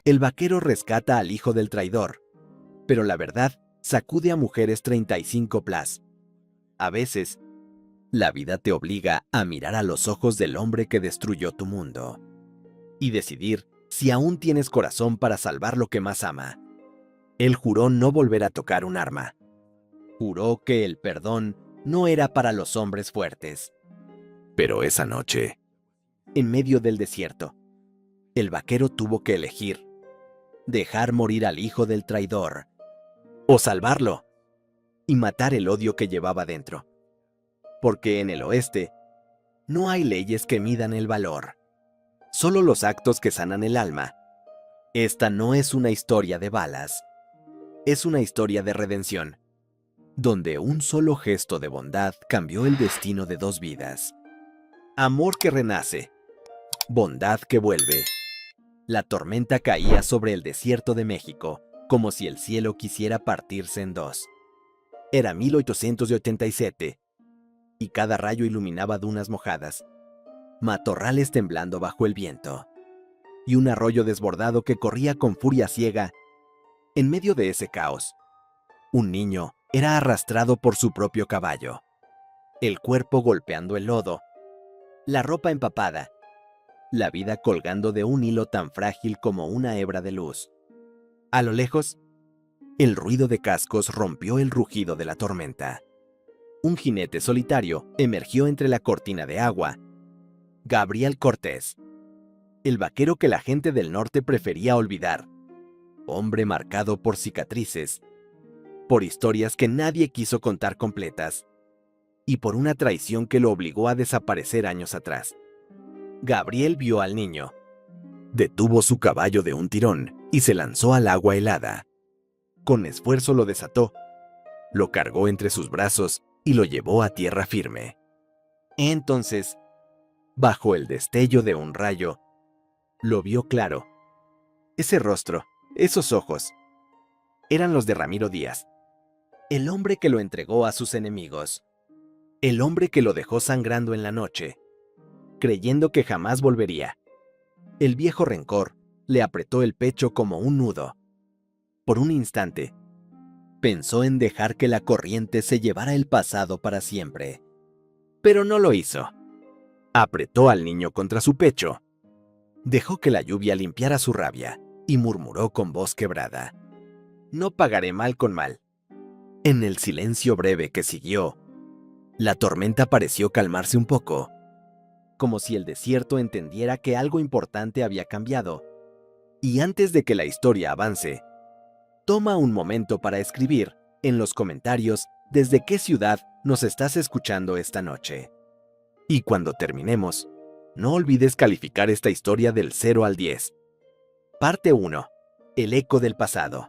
El vaquero rescata al hijo del traidor, pero la verdad sacude a mujeres 35+. A veces, la vida te obliga a mirar a los ojos del hombre que destruyó tu mundo y decidir si aún tienes corazón para salvar lo que más ama. Él juró no volver a tocar un arma. Juró que el perdón no era para los hombres fuertes. Pero esa noche, en medio del desierto, el vaquero tuvo que elegir: dejar morir al hijo del traidor o salvarlo y matar el odio que llevaba dentro. Porque en el oeste no hay leyes que midan el valor, solo los actos que sanan el alma. Esta no es una historia de balas, es una historia de redención, donde un solo gesto de bondad cambió el destino de 2 vidas. Amor que renace, bondad que vuelve. La tormenta caía sobre el desierto de México, como si el cielo quisiera partirse en 2. Era 1887, y cada rayo iluminaba dunas mojadas, matorrales temblando bajo el viento, y un arroyo desbordado que corría con furia ciega. En medio de ese caos, un niño era arrastrado por su propio caballo, el cuerpo golpeando el lodo, la ropa empapada, la vida colgando de un hilo tan frágil como una hebra de luz. A lo lejos, el ruido de cascos rompió el rugido de la tormenta. Un jinete solitario emergió entre la cortina de agua. Gabriel Cortés, el vaquero que la gente del norte prefería olvidar. Hombre marcado por cicatrices, por historias que nadie quiso contar completas, y por una traición que lo obligó a desaparecer años atrás. Gabriel vio al niño. Detuvo su caballo de un tirón y se lanzó al agua helada. Con esfuerzo lo desató, lo cargó entre sus brazos y lo llevó a tierra firme. Entonces, bajo el destello de un rayo, lo vio claro. Ese rostro, esos ojos, eran los de Ramiro Díaz, el hombre que lo entregó a sus enemigos, el hombre que lo dejó sangrando en la noche, creyendo que jamás volvería. El viejo rencor le apretó el pecho como un nudo. Por un instante, pensó en dejar que la corriente se llevara el pasado para siempre. Pero no lo hizo. Apretó al niño contra su pecho. Dejó que la lluvia limpiara su rabia y murmuró con voz quebrada: no pagaré mal con mal. En el silencio breve que siguió, la tormenta pareció calmarse un poco, como si el desierto entendiera que algo importante había cambiado. Y antes de que la historia avance, toma un momento para escribir en los comentarios desde qué ciudad nos estás escuchando esta noche. Y cuando terminemos, no olvides calificar esta historia del 0 al 10. Parte 1. El eco del pasado.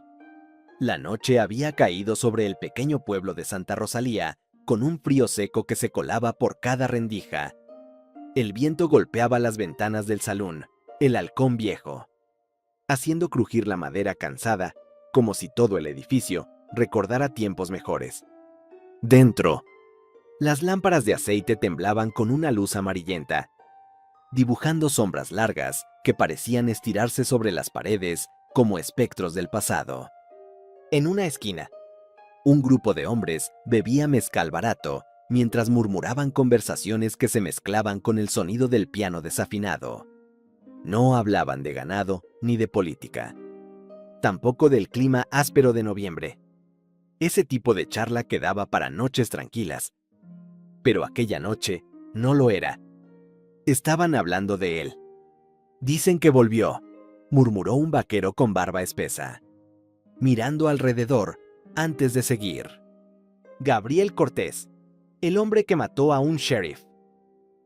La noche había caído sobre el pequeño pueblo de Santa Rosalía, con un frío seco que se colaba por cada rendija. El viento golpeaba las ventanas del salón, el halcón viejo, haciendo crujir la madera cansada, como si todo el edificio recordara tiempos mejores. Dentro, las lámparas de aceite temblaban con una luz amarillenta, dibujando sombras largas que parecían estirarse sobre las paredes como espectros del pasado. En una esquina, un grupo de hombres bebía mezcal barato mientras murmuraban conversaciones que se mezclaban con el sonido del piano desafinado. No hablaban de ganado ni de política, tampoco del clima áspero de noviembre. Ese tipo de charla quedaba para noches tranquilas, pero aquella noche no lo era. Estaban hablando de él. Dicen que volvió, murmuró un vaquero con barba espesa, mirando alrededor antes de seguir. Gabriel Cortés, el hombre que mató a un sheriff.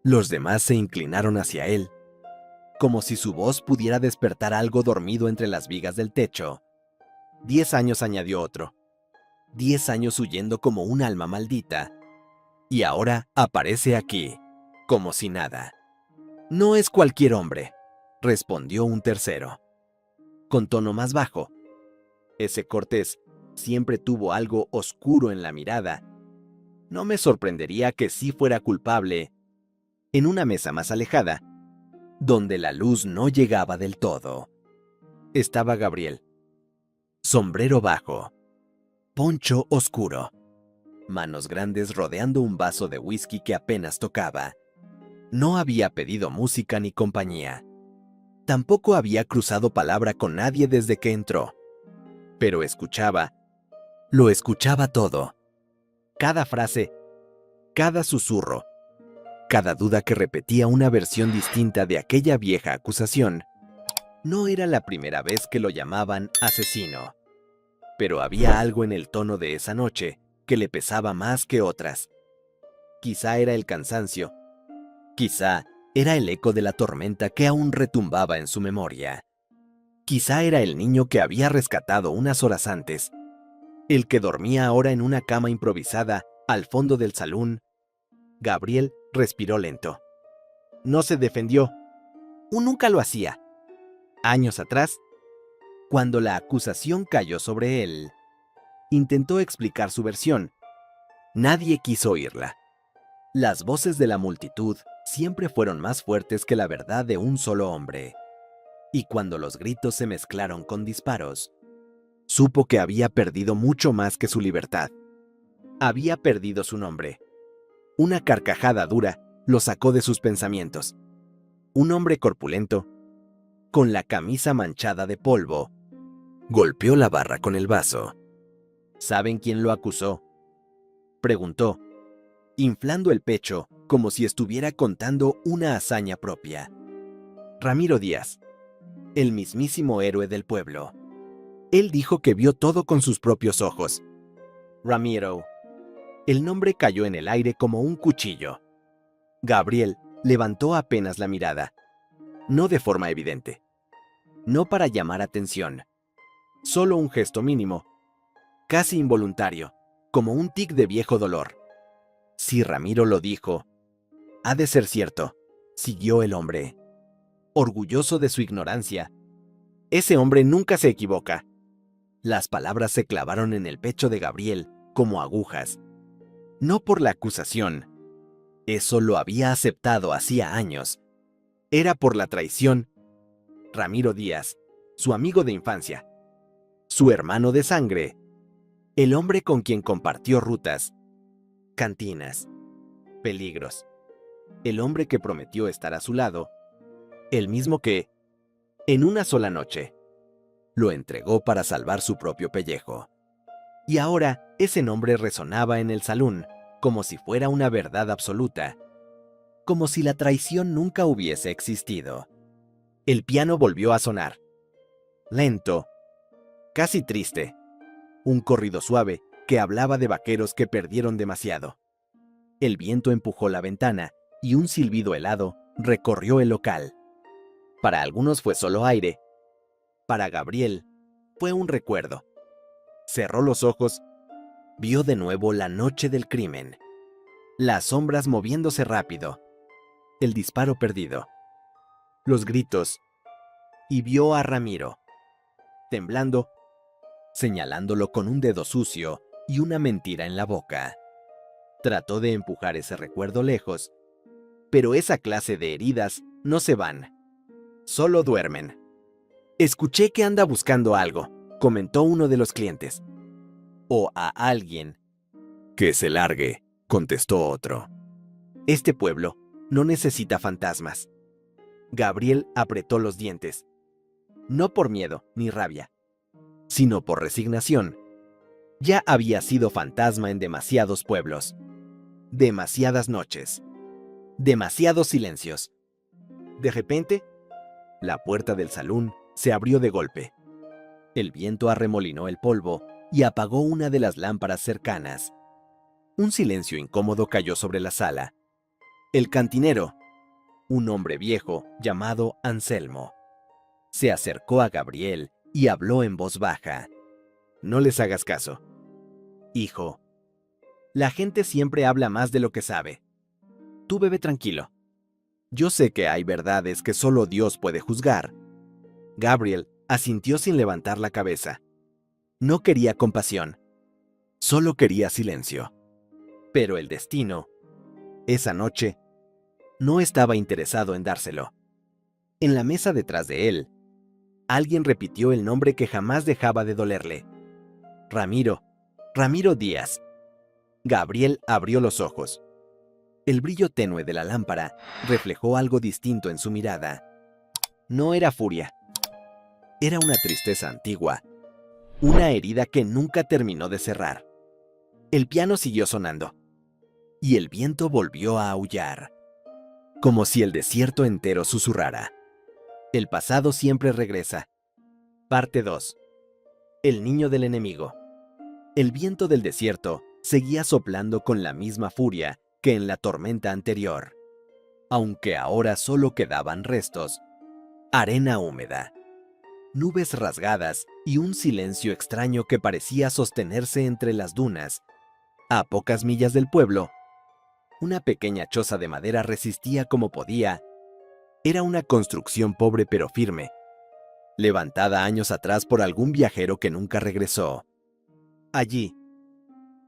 Los demás se inclinaron hacia él, como si su voz pudiera despertar algo dormido entre las vigas del techo. 10 años, añadió otro. 10 años huyendo como un alma maldita. Y ahora aparece aquí, como si nada. No es cualquier hombre, respondió un tercero, con tono más bajo. Ese Cortés siempre tuvo algo oscuro en la mirada. No me sorprendería que sí fuera culpable En una mesa más alejada, donde la luz no llegaba del todo, estaba Gabriel. Sombrero bajo, poncho oscuro, manos grandes rodeando un vaso de whisky que apenas tocaba. No había pedido música ni compañía. Tampoco había cruzado palabra con nadie desde que entró. Pero escuchaba, lo escuchaba todo. Cada frase, cada susurro, cada duda que repetía una versión distinta de aquella vieja acusación. No era la primera vez que lo llamaban asesino, pero había algo en el tono de esa noche que le pesaba más que otras. Quizá era el cansancio, quizá era el eco de la tormenta que aún retumbaba en su memoria. Quizá era el niño que había rescatado unas horas antes, el que dormía ahora en una cama improvisada al fondo del salón. Gabriel respiró lento. No se defendió. Nunca lo hacía. Años atrás, cuando la acusación cayó sobre él, intentó explicar su versión. Nadie quiso oírla. Las voces de la multitud siempre fueron más fuertes que la verdad de un solo hombre. Y cuando los gritos se mezclaron con disparos, supo que había perdido mucho más que su libertad. Había perdido su nombre. Una carcajada dura lo sacó de sus pensamientos. Un hombre corpulento, con la camisa manchada de polvo, golpeó la barra con el vaso. ¿Saben quién lo acusó?, preguntó, inflando el pecho como si estuviera contando una hazaña propia. Ramiro Díaz, el mismísimo héroe del pueblo. Él dijo que vio todo con sus propios ojos. Ramiro. El nombre cayó en el aire como un cuchillo. Gabriel levantó apenas la mirada, no de forma evidente, no para llamar atención, solo un gesto mínimo, casi involuntario, como un tic de viejo dolor. Si Ramiro lo dijo, ha de ser cierto, siguió el hombre, orgulloso de su ignorancia. Ese hombre nunca se equivoca. Las palabras se clavaron en el pecho de Gabriel como agujas. No por la acusación. Eso lo había aceptado hacía años. Era por la traición. Ramiro Díaz, su amigo de infancia, su hermano de sangre, el hombre con quien compartió rutas, cantinas, peligros, el hombre que prometió estar a su lado, el mismo que, en una sola noche, lo entregó para salvar su propio pellejo. Y ahora ese nombre resonaba en el salón como si fuera una verdad absoluta, como si la traición nunca hubiese existido. El piano volvió a sonar. Lento, casi triste. Un corrido suave que hablaba de vaqueros que perdieron demasiado. El viento empujó la ventana y un silbido helado recorrió el local. Para algunos fue solo aire. Para Gabriel fue un recuerdo. Cerró los ojos, vio de nuevo la noche del crimen. Las sombras moviéndose rápido. El disparo perdido. Los gritos. Y vio a Ramiro, temblando, señalándolo con un dedo sucio y una mentira en la boca. Trató de empujar ese recuerdo lejos, pero esa clase de heridas no se van, solo duermen. Escuché que anda buscando algo, comentó uno de los clientes. O a alguien. Que se largue, contestó otro. Este pueblo no necesita fantasmas. Gabriel apretó los dientes. No por miedo ni rabia, sino por resignación. Ya había sido fantasma en demasiados pueblos, demasiadas noches, demasiados silencios. De repente, la puerta del salón se abrió de golpe. El viento arremolinó el polvo y apagó una de las lámparas cercanas. Un silencio incómodo cayó sobre la sala. El cantinero, un hombre viejo llamado Anselmo, se acercó a Gabriel y habló en voz baja. No les hagas caso. Hijo, la gente siempre habla más de lo que sabe. Tú bebe tranquilo. Yo sé que hay verdades que solo Dios puede juzgar. Gabriel asintió sin levantar la cabeza. No quería compasión. Solo quería silencio. Pero el destino, esa noche, no estaba interesado en dárselo. En la mesa detrás de él, alguien repitió el nombre que jamás dejaba de dolerle. Ramiro, Ramiro Díaz. Gabriel abrió los ojos. El brillo tenue de la lámpara reflejó algo distinto en su mirada. No era furia. Era una tristeza antigua, una herida que nunca terminó de cerrar. El piano siguió sonando, y el viento volvió a aullar, como si el desierto entero susurrara. El pasado siempre regresa. Parte 2. El niño del enemigo. El viento del desierto seguía soplando con la misma furia que en la tormenta anterior, aunque ahora solo quedaban restos, arena húmeda, nubes rasgadas y un silencio extraño que parecía sostenerse entre las dunas. A pocas millas del pueblo, una pequeña choza de madera resistía como podía. Era una construcción pobre pero firme, levantada años atrás por algún viajero que nunca regresó. Allí,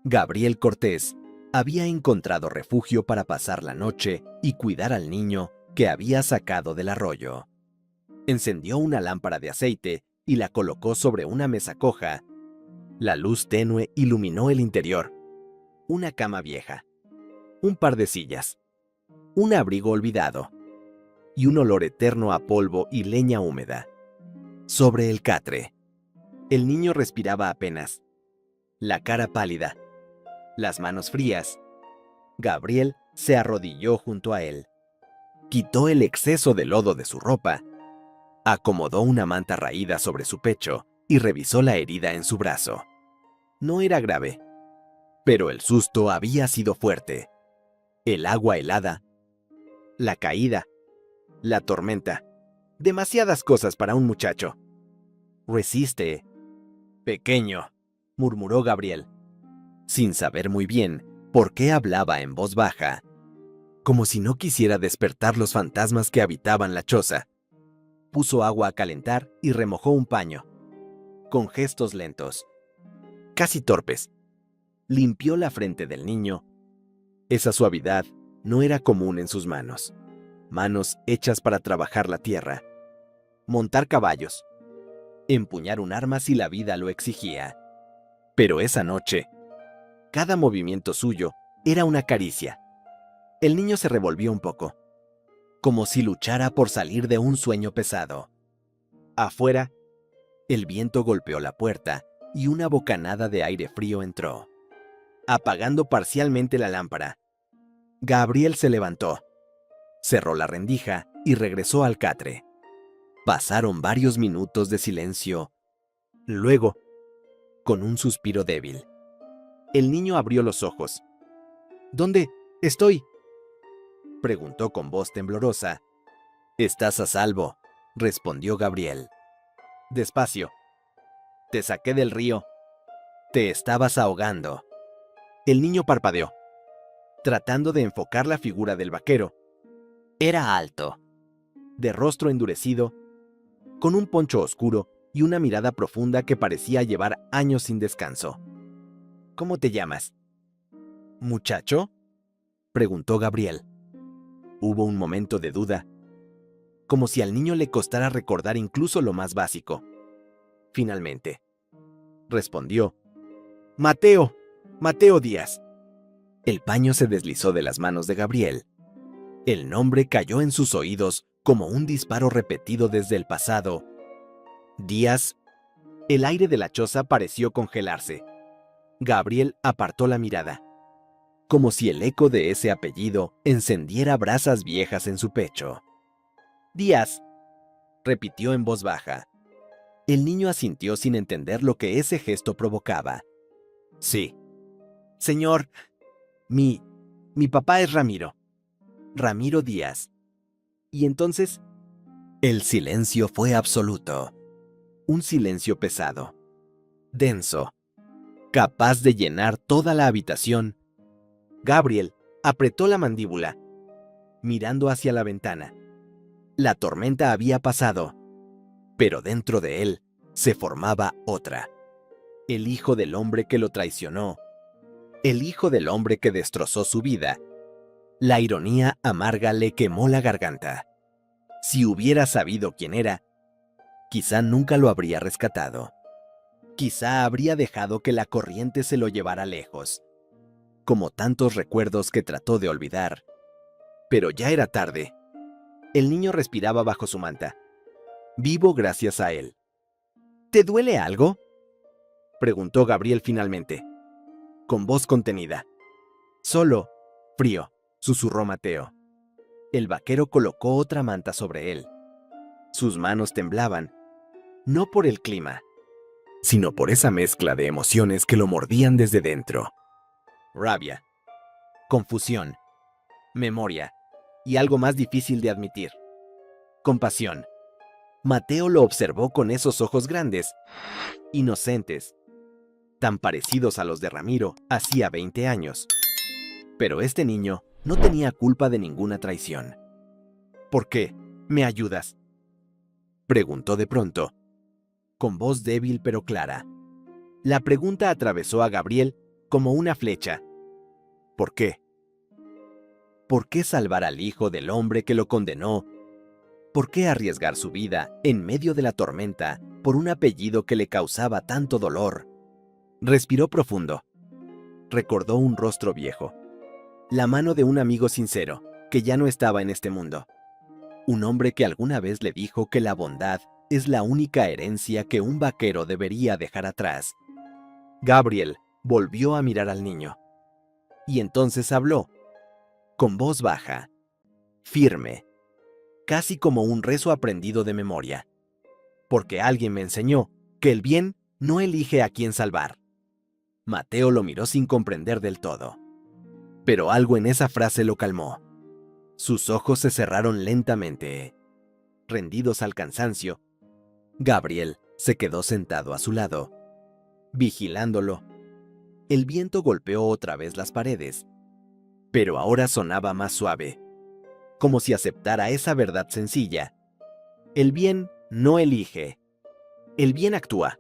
Gabriel Cortés había encontrado refugio para pasar la noche y cuidar al niño que había sacado del arroyo. Encendió una lámpara de aceite y la colocó sobre una mesa coja. La luz tenue iluminó el interior. Una cama vieja, un par de sillas, un abrigo olvidado y un olor eterno a polvo y leña húmeda. Sobre el catre, el niño respiraba apenas, la cara pálida, las manos frías. Gabriel se arrodilló junto a él. Quitó el exceso de lodo de su ropa, acomodó una manta raída sobre su pecho y revisó la herida en su brazo. No era grave, pero el susto había sido fuerte. El agua helada, la caída, la tormenta, demasiadas cosas para un muchacho. Resiste, pequeño, murmuró Gabriel, sin saber muy bien por qué hablaba en voz baja, como si no quisiera despertar los fantasmas que habitaban la choza. Puso agua a calentar y remojó un paño. Con gestos lentos, casi torpes, limpió la frente del niño. Esa suavidad no era común en sus manos. Manos hechas para trabajar la tierra, montar caballos, empuñar un arma si la vida lo exigía. Pero esa noche, cada movimiento suyo era una caricia. El niño se revolvió un poco, como si luchara por salir de un sueño pesado. Afuera, el viento golpeó la puerta y una bocanada de aire frío entró, apagando parcialmente la lámpara. Gabriel se levantó, cerró la rendija y regresó al catre. Pasaron varios minutos de silencio. Luego, con un suspiro débil, el niño abrió los ojos. ¿Dónde estoy?, preguntó con voz temblorosa. Estás a salvo, respondió Gabriel. Despacio. Te saqué del río. Te estabas ahogando. El niño parpadeó, tratando de enfocar la figura del vaquero. Era alto, de rostro endurecido, con un poncho oscuro y una mirada profunda que parecía llevar años sin descanso. ¿Cómo te llamas? ¿Muchacho?, preguntó Gabriel. Hubo un momento de duda, como si al niño le costara recordar incluso lo más básico. Finalmente, respondió: Mateo, Mateo Díaz. El paño se deslizó de las manos de Gabriel. El nombre cayó en sus oídos como un disparo repetido desde el pasado. Díaz. El aire de la choza pareció congelarse. Gabriel apartó la mirada, como si el eco de ese apellido encendiera brasas viejas en su pecho. Díaz, repitió en voz baja. El niño asintió sin entender lo que ese gesto provocaba. Sí. Señor, mi papá es Ramiro. Ramiro Díaz. ¿Y entonces? El silencio fue absoluto. Un silencio pesado, denso, capaz de llenar toda la habitación. Gabriel apretó la mandíbula, mirando hacia la ventana. La tormenta había pasado, pero dentro de él se formaba otra. El hijo del hombre que lo traicionó, el hijo del hombre que destrozó su vida, La ironía amarga le quemó la garganta. Si hubiera sabido quién era, quizá nunca lo habría rescatado. Quizá habría dejado que la corriente se lo llevara lejos, como tantos recuerdos que trató de olvidar. Pero ya era tarde. El niño respiraba bajo su manta, vivo gracias a él. ¿Te duele algo?, preguntó Gabriel finalmente, con voz contenida. Solo frío, susurró Mateo. El vaquero colocó otra manta sobre él. Sus manos temblaban, no por el clima, sino por esa mezcla de emociones que lo mordían desde dentro. Rabia, confusión, memoria y algo más difícil de admitir, compasión. Mateo lo observó con esos ojos grandes, inocentes, tan parecidos a los de Ramiro hacía 20 años. Pero este niño no tenía culpa de ninguna traición. ¿Por qué? ¿Me ayudas?, preguntó de pronto, con voz débil pero clara. La pregunta atravesó a Gabriel como una flecha. ¿Por qué? ¿Por qué salvar al hijo del hombre que lo condenó? ¿Por qué arriesgar su vida en medio de la tormenta por un apellido que le causaba tanto dolor? Respiró profundo. Recordó un rostro viejo, la mano de un amigo sincero que ya no estaba en este mundo. Un hombre que alguna vez le dijo que la bondad es la única herencia que un vaquero debería dejar atrás. Gabriel volvió a mirar al niño. Y entonces habló, con voz baja, firme, casi como un rezo aprendido de memoria. Porque alguien me enseñó que el bien no elige a quién salvar. Mateo lo miró sin comprender del todo. Pero algo en esa frase lo calmó. Sus ojos se cerraron lentamente. Rendidos al cansancio, Gabriel se quedó sentado a su lado, vigilándolo. El viento golpeó otra vez las paredes, pero ahora sonaba más suave, como si aceptara esa verdad sencilla. El bien no elige, el bien actúa.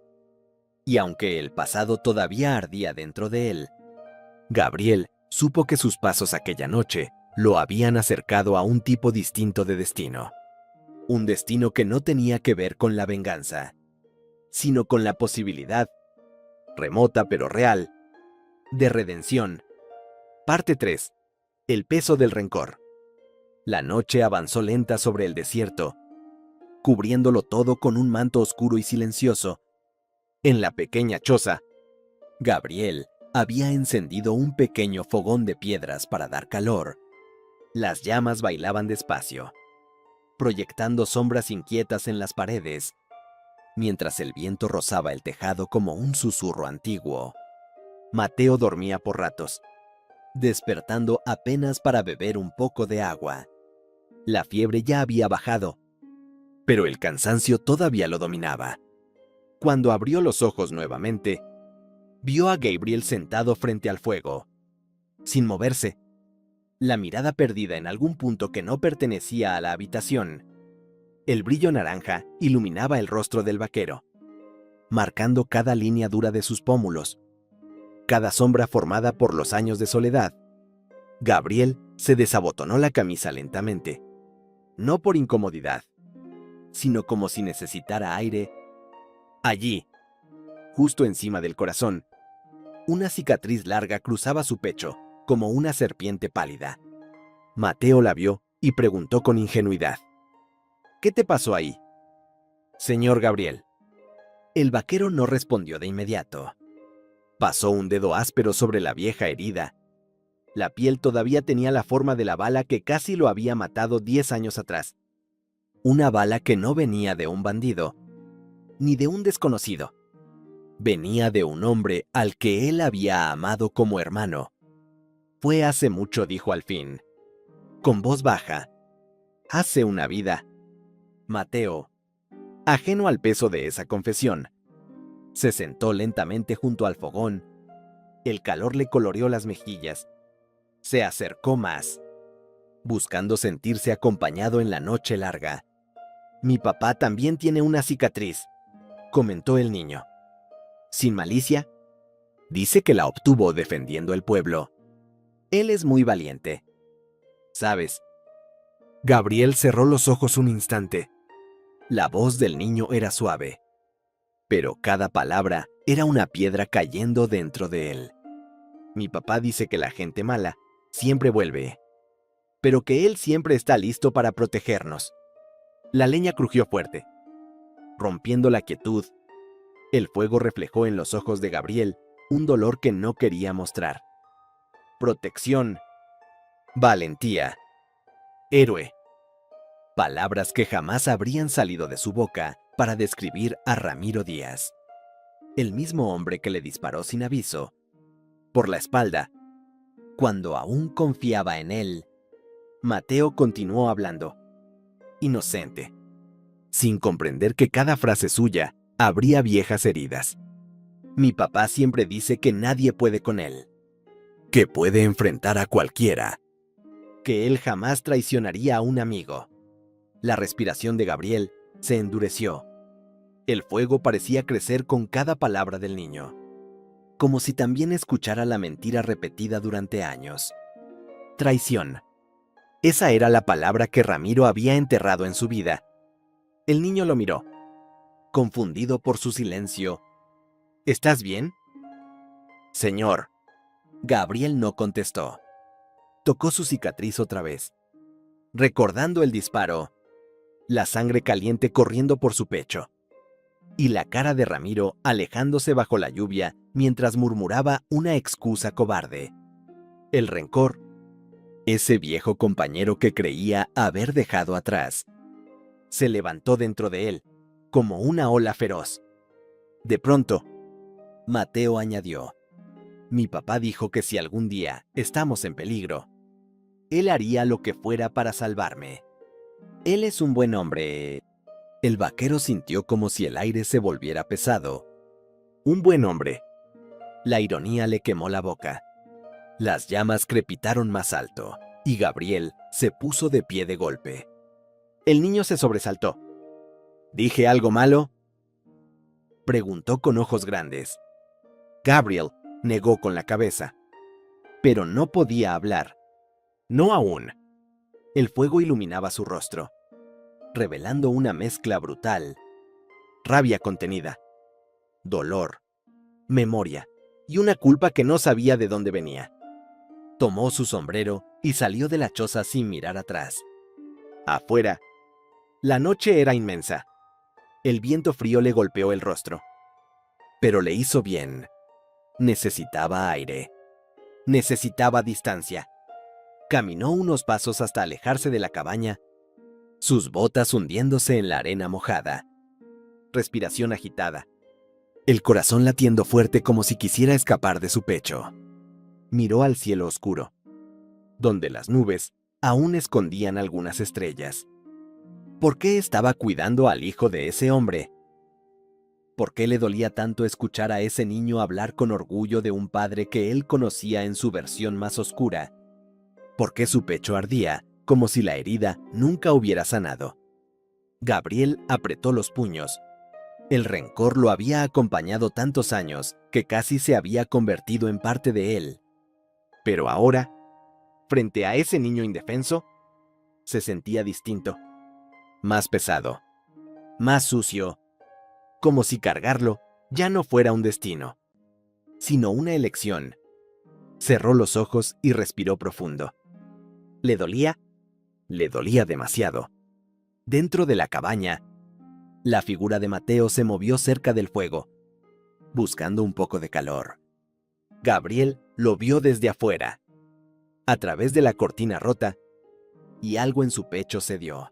Y aunque el pasado todavía ardía dentro de él, Gabriel supo que sus pasos aquella noche lo habían acercado a un tipo distinto de destino. Un destino que no tenía que ver con la venganza, sino con la posibilidad, remota pero real, de redención. Parte 3. El peso del rencor. La noche avanzó lenta sobre el desierto, cubriéndolo todo con un manto oscuro y silencioso. En la pequeña choza, Gabriel había encendido un pequeño fogón de piedras para dar calor. Las llamas bailaban despacio, proyectando sombras inquietas en las paredes, mientras el viento rozaba el tejado como un susurro antiguo. Mateo dormía por ratos, despertando apenas para beber un poco de agua. La fiebre ya había bajado, pero el cansancio todavía lo dominaba. Cuando abrió los ojos nuevamente, vio a Gabriel sentado frente al fuego, sin moverse, la mirada perdida en algún punto que no pertenecía a la habitación. El brillo naranja iluminaba el rostro del vaquero, marcando cada línea dura de sus pómulos, cada sombra formada por los años de soledad. Gabriel se desabotonó la camisa lentamente, no por incomodidad, sino como si necesitara aire. Allí, justo encima del corazón, una cicatriz larga cruzaba su pecho, como una serpiente pálida. Mateo la vio y preguntó con ingenuidad: ¿Qué te pasó ahí, señor Gabriel? El vaquero no respondió de inmediato. Pasó un dedo áspero sobre la vieja herida. La piel todavía tenía la forma de la bala que casi lo había matado 10 años atrás. Una bala que no venía de un bandido, ni de un desconocido. Venía de un hombre al que él había amado como hermano. Fue hace mucho, dijo al fin, con voz baja. Hace una vida. Mateo, ajeno al peso de esa confesión, se sentó lentamente junto al fogón. El calor le coloreó las mejillas. Se acercó más, buscando sentirse acompañado en la noche larga. Mi papá también tiene una cicatriz, comentó el niño. Sin malicia, dice que la obtuvo defendiendo el pueblo. Él es muy valiente. ¿Sabes? Gabriel cerró los ojos un instante. La voz del niño era suave, pero cada palabra era una piedra cayendo dentro de él. Mi papá dice que la gente mala siempre vuelve, pero que él siempre está listo para protegernos. La leña crujió fuerte, rompiendo la quietud. El fuego reflejó en los ojos de Gabriel un dolor que no quería mostrar. Protección, valentía, héroe. Palabras que jamás habrían salido de su boca para describir a Ramiro Díaz. El mismo hombre que le disparó sin aviso, por la espalda, cuando aún confiaba en él. Mateo continuó hablando, inocente, sin comprender que cada frase suya abría viejas heridas. Mi papá siempre dice que nadie puede con él, que puede enfrentar a cualquiera, que él jamás traicionaría a un amigo. La respiración de Gabriel se endureció. El fuego parecía crecer con cada palabra del niño, como si también escuchara la mentira repetida durante años. Traición. Esa era la palabra que Ramiro había enterrado en su vida. El niño lo miró, confundido por su silencio. ¿Estás bien? Señor. Gabriel no contestó. Tocó su cicatriz otra vez, recordando el disparo, la sangre caliente corriendo por su pecho, y la cara de Ramiro alejándose bajo la lluvia mientras murmuraba una excusa cobarde. El rencor, ese viejo compañero que creía haber dejado atrás, se levantó dentro de él, como una ola feroz. De pronto, Mateo añadió, mi papá dijo que si algún día estamos en peligro, él haría lo que fuera para salvarme. Él es un buen hombre. El vaquero sintió como si el aire se volviera pesado. Un buen hombre. La ironía le quemó la boca. Las llamas crepitaron más alto, y Gabriel se puso de pie de golpe. El niño se sobresaltó. ¿Dije algo malo?, preguntó con ojos grandes. Gabriel negó con la cabeza, pero no podía hablar. No aún. El fuego iluminaba su rostro, revelando una mezcla brutal: rabia contenida, dolor, memoria y una culpa que no sabía de dónde venía. Tomó su sombrero y salió de la choza sin mirar atrás. Afuera, la noche era inmensa. El viento frío le golpeó el rostro, pero le hizo bien. Necesitaba aire. Necesitaba distancia. Caminó unos pasos hasta alejarse de la cabaña, sus botas hundiéndose en la arena mojada. Respiración agitada, el corazón latiendo fuerte como si quisiera escapar de su pecho. Miró al cielo oscuro, donde las nubes aún escondían algunas estrellas. ¿Por qué estaba cuidando al hijo de ese hombre? ¿Por qué le dolía tanto escuchar a ese niño hablar con orgullo de un padre que él conocía en su versión más oscura? ¿Por qué su pecho ardía, como si la herida nunca hubiera sanado? Gabriel apretó los puños. El rencor lo había acompañado tantos años que casi se había convertido en parte de él. Pero ahora, frente a ese niño indefenso, se sentía distinto, más pesado, más sucio, como si cargarlo ya no fuera un destino, sino una elección. Cerró los ojos y respiró profundo. ¿Le dolía? Le dolía demasiado. Dentro de la cabaña, la figura de Mateo se movió cerca del fuego, buscando un poco de calor. Gabriel lo vio desde afuera, a través de la cortina rota, y algo en su pecho cedió.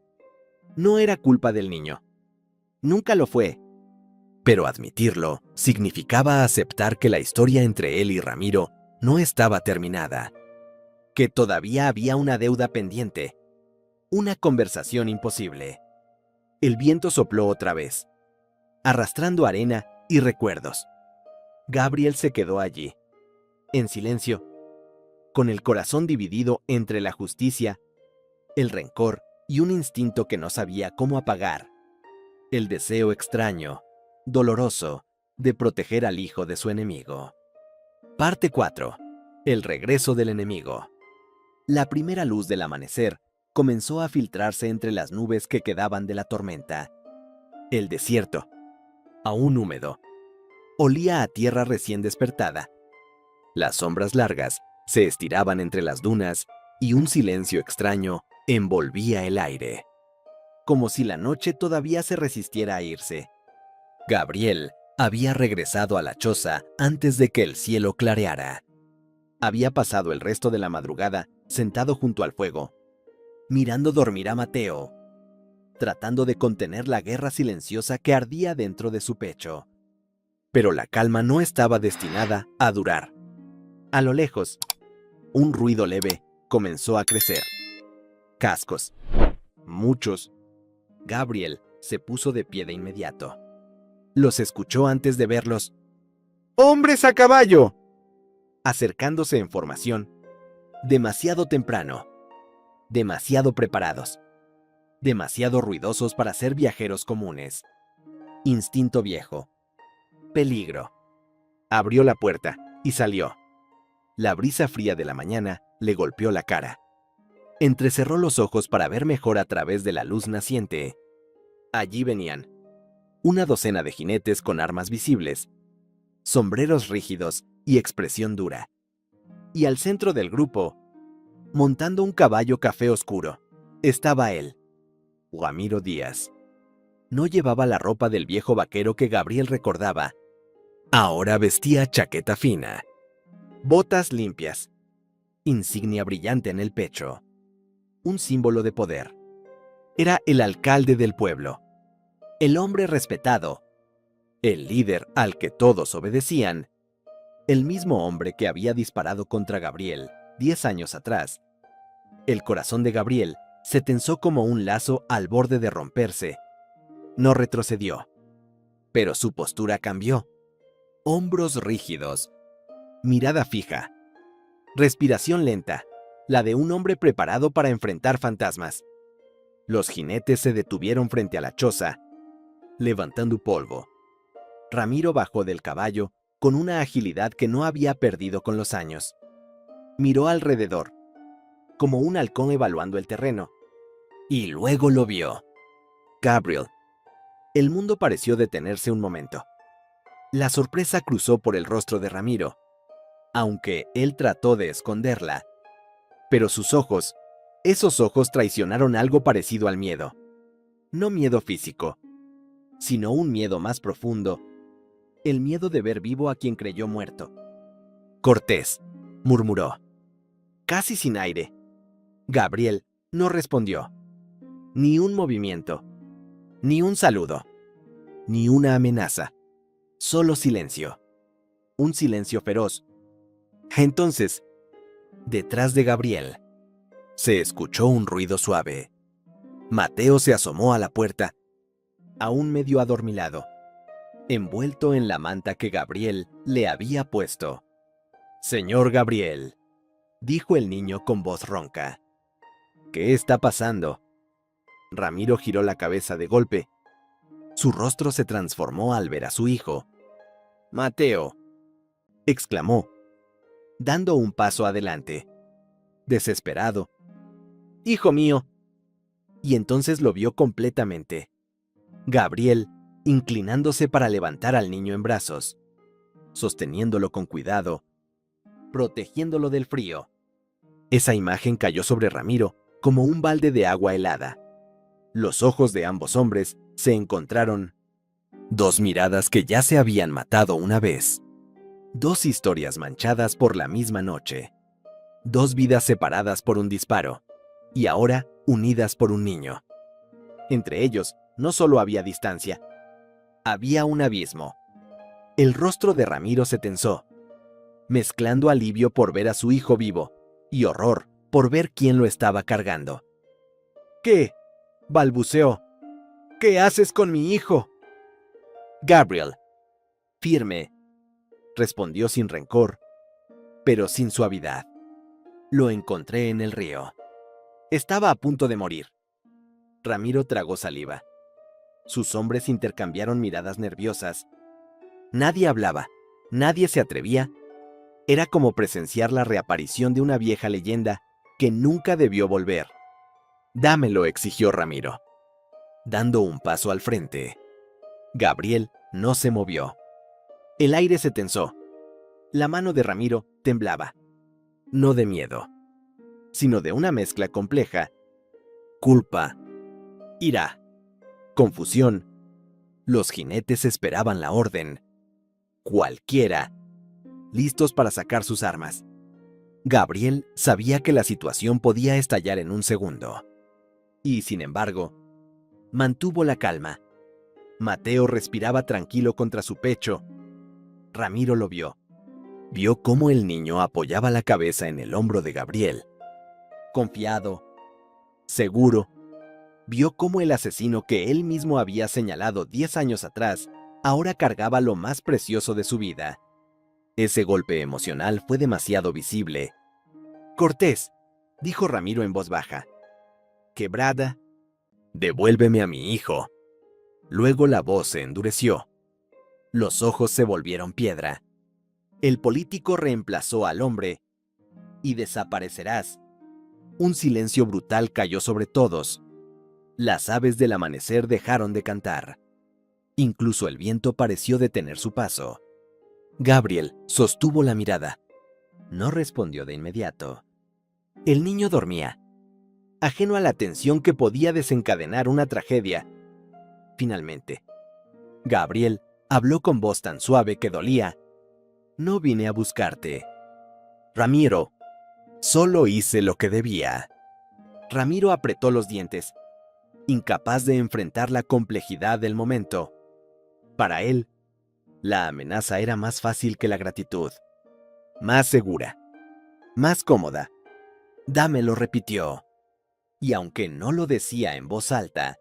No era culpa del niño. Nunca lo fue. Pero admitirlo significaba aceptar que la historia entre él y Ramiro no estaba terminada, que todavía había una deuda pendiente, una conversación imposible. El viento sopló otra vez, arrastrando arena y recuerdos. Gabriel se quedó allí, en silencio, con el corazón dividido entre la justicia, el rencor y un instinto que no sabía cómo apagar. El deseo extraño, doloroso, de proteger al hijo de su enemigo. Parte 4. El regreso del enemigo. La primera luz del amanecer comenzó a filtrarse entre las nubes que quedaban de la tormenta. El desierto, aún húmedo, olía a tierra recién despertada. Las sombras largas se estiraban entre las dunas y un silencio extraño envolvía el aire, como si la noche todavía se resistiera a irse. Gabriel había regresado a la choza antes de que el cielo clareara. Había pasado el resto de la madrugada sentado junto al fuego, mirando dormir a Mateo, tratando de contener la guerra silenciosa que ardía dentro de su pecho. Pero la calma no estaba destinada a durar. A lo lejos, un ruido leve comenzó a crecer. Cascos. Muchos. Gabriel se puso de pie de inmediato. Los escuchó antes de verlos. ¡Hombres a caballo! Acercándose en formación. Demasiado temprano. Demasiado preparados. Demasiado ruidosos para ser viajeros comunes. Instinto viejo. Peligro. Abrió la puerta y salió. La brisa fría de la mañana le golpeó la cara. Entrecerró los ojos para ver mejor a través de la luz naciente. Allí venían. Una docena de jinetes con armas visibles, sombreros rígidos y expresión dura. Y al centro del grupo, montando un caballo café oscuro, estaba él, Ramiro Díaz. No llevaba la ropa del viejo vaquero que Gabriel recordaba. Ahora vestía chaqueta fina, botas limpias, insignia brillante en el pecho, un símbolo de poder. Era el alcalde del pueblo, el hombre respetado, el líder al que todos obedecían, el mismo hombre que había disparado contra Gabriel 10 años atrás. El corazón de Gabriel se tensó como un lazo al borde de romperse. No retrocedió, pero su postura cambió. Hombros rígidos, mirada fija, respiración lenta, la de un hombre preparado para enfrentar fantasmas. Los jinetes se detuvieron frente a la choza, levantando polvo. Ramiro bajó del caballo con una agilidad que no había perdido con los años. Miró alrededor, como un halcón evaluando el terreno, y luego lo vio. Gabriel. El mundo pareció detenerse un momento. La sorpresa cruzó por el rostro de Ramiro, aunque él trató de esconderla. Pero sus ojos, esos ojos traicionaron algo parecido al miedo. No miedo físico, sino un miedo más profundo, el miedo de ver vivo a quien creyó muerto. Cortés, murmuró, casi sin aire. Gabriel no respondió. Ni un movimiento, ni un saludo, ni una amenaza. Solo silencio. Un silencio feroz. Entonces, detrás de Gabriel, se escuchó un ruido suave. Mateo se asomó a la puerta, aún medio adormilado, envuelto en la manta que Gabriel le había puesto. «Señor Gabriel», dijo el niño con voz ronca. «¿Qué está pasando?» Ramiro giró la cabeza de golpe. Su rostro se transformó al ver a su hijo. «Mateo», exclamó, dando un paso adelante, desesperado. «Hijo mío». Y entonces lo vio completamente. Gabriel, inclinándose para levantar al niño en brazos, sosteniéndolo con cuidado, protegiéndolo del frío. Esa imagen cayó sobre Ramiro como un balde de agua helada. Los ojos de ambos hombres se encontraron. Dos miradas que ya se habían matado una vez. Dos historias manchadas por la misma noche. Dos vidas separadas por un disparo, y ahora unidas por un niño. Entre ellos no solo había distancia, había un abismo. El rostro de Ramiro se tensó, mezclando alivio por ver a su hijo vivo y horror por ver quién lo estaba cargando. «¿Qué?», balbuceó. «¿Qué haces con mi hijo?» «Gabriel». «Firme», respondió sin rencor, pero sin suavidad. «Lo encontré en el río. Estaba a punto de morir». Ramiro tragó saliva. Sus hombres intercambiaron miradas nerviosas. Nadie hablaba, nadie se atrevía. Era como presenciar la reaparición de una vieja leyenda que nunca debió volver. Dámelo, exigió Ramiro. Dando un paso al frente, Gabriel no se movió. El aire se tensó. La mano de Ramiro temblaba. No de miedo, sino de una mezcla compleja. Culpa, ira, confusión. Los jinetes esperaban la orden. Cualquiera, listos para sacar sus armas. Gabriel sabía que la situación podía estallar en un segundo. Y, sin embargo, mantuvo la calma. Mateo respiraba tranquilo contra su pecho. Ramiro lo vio. Vio cómo el niño apoyaba la cabeza en el hombro de Gabriel. Confiado, seguro, vio cómo el asesino que él mismo había señalado 10 años atrás ahora cargaba lo más precioso de su vida. Ese golpe emocional fue demasiado visible. «Cortés», dijo Ramiro en voz baja. «Quebrada, devuélveme a mi hijo». Luego la voz se endureció. Los ojos se volvieron piedra. El político reemplazó al hombre. «Y desaparecerás». Un silencio brutal cayó sobre todos. Las aves del amanecer dejaron de cantar. Incluso el viento pareció detener su paso. Gabriel sostuvo la mirada. No respondió de inmediato. El niño dormía, ajeno a la tensión que podía desencadenar una tragedia. Finalmente, Gabriel habló con voz tan suave que dolía. «No vine a buscarte, Ramiro. Solo hice lo que debía». Ramiro apretó los dientes, incapaz de enfrentar la complejidad del momento. Para él, la amenaza era más fácil que la gratitud. Más segura, más cómoda. «Dámelo», repitió. Y aunque no lo decía en voz alta,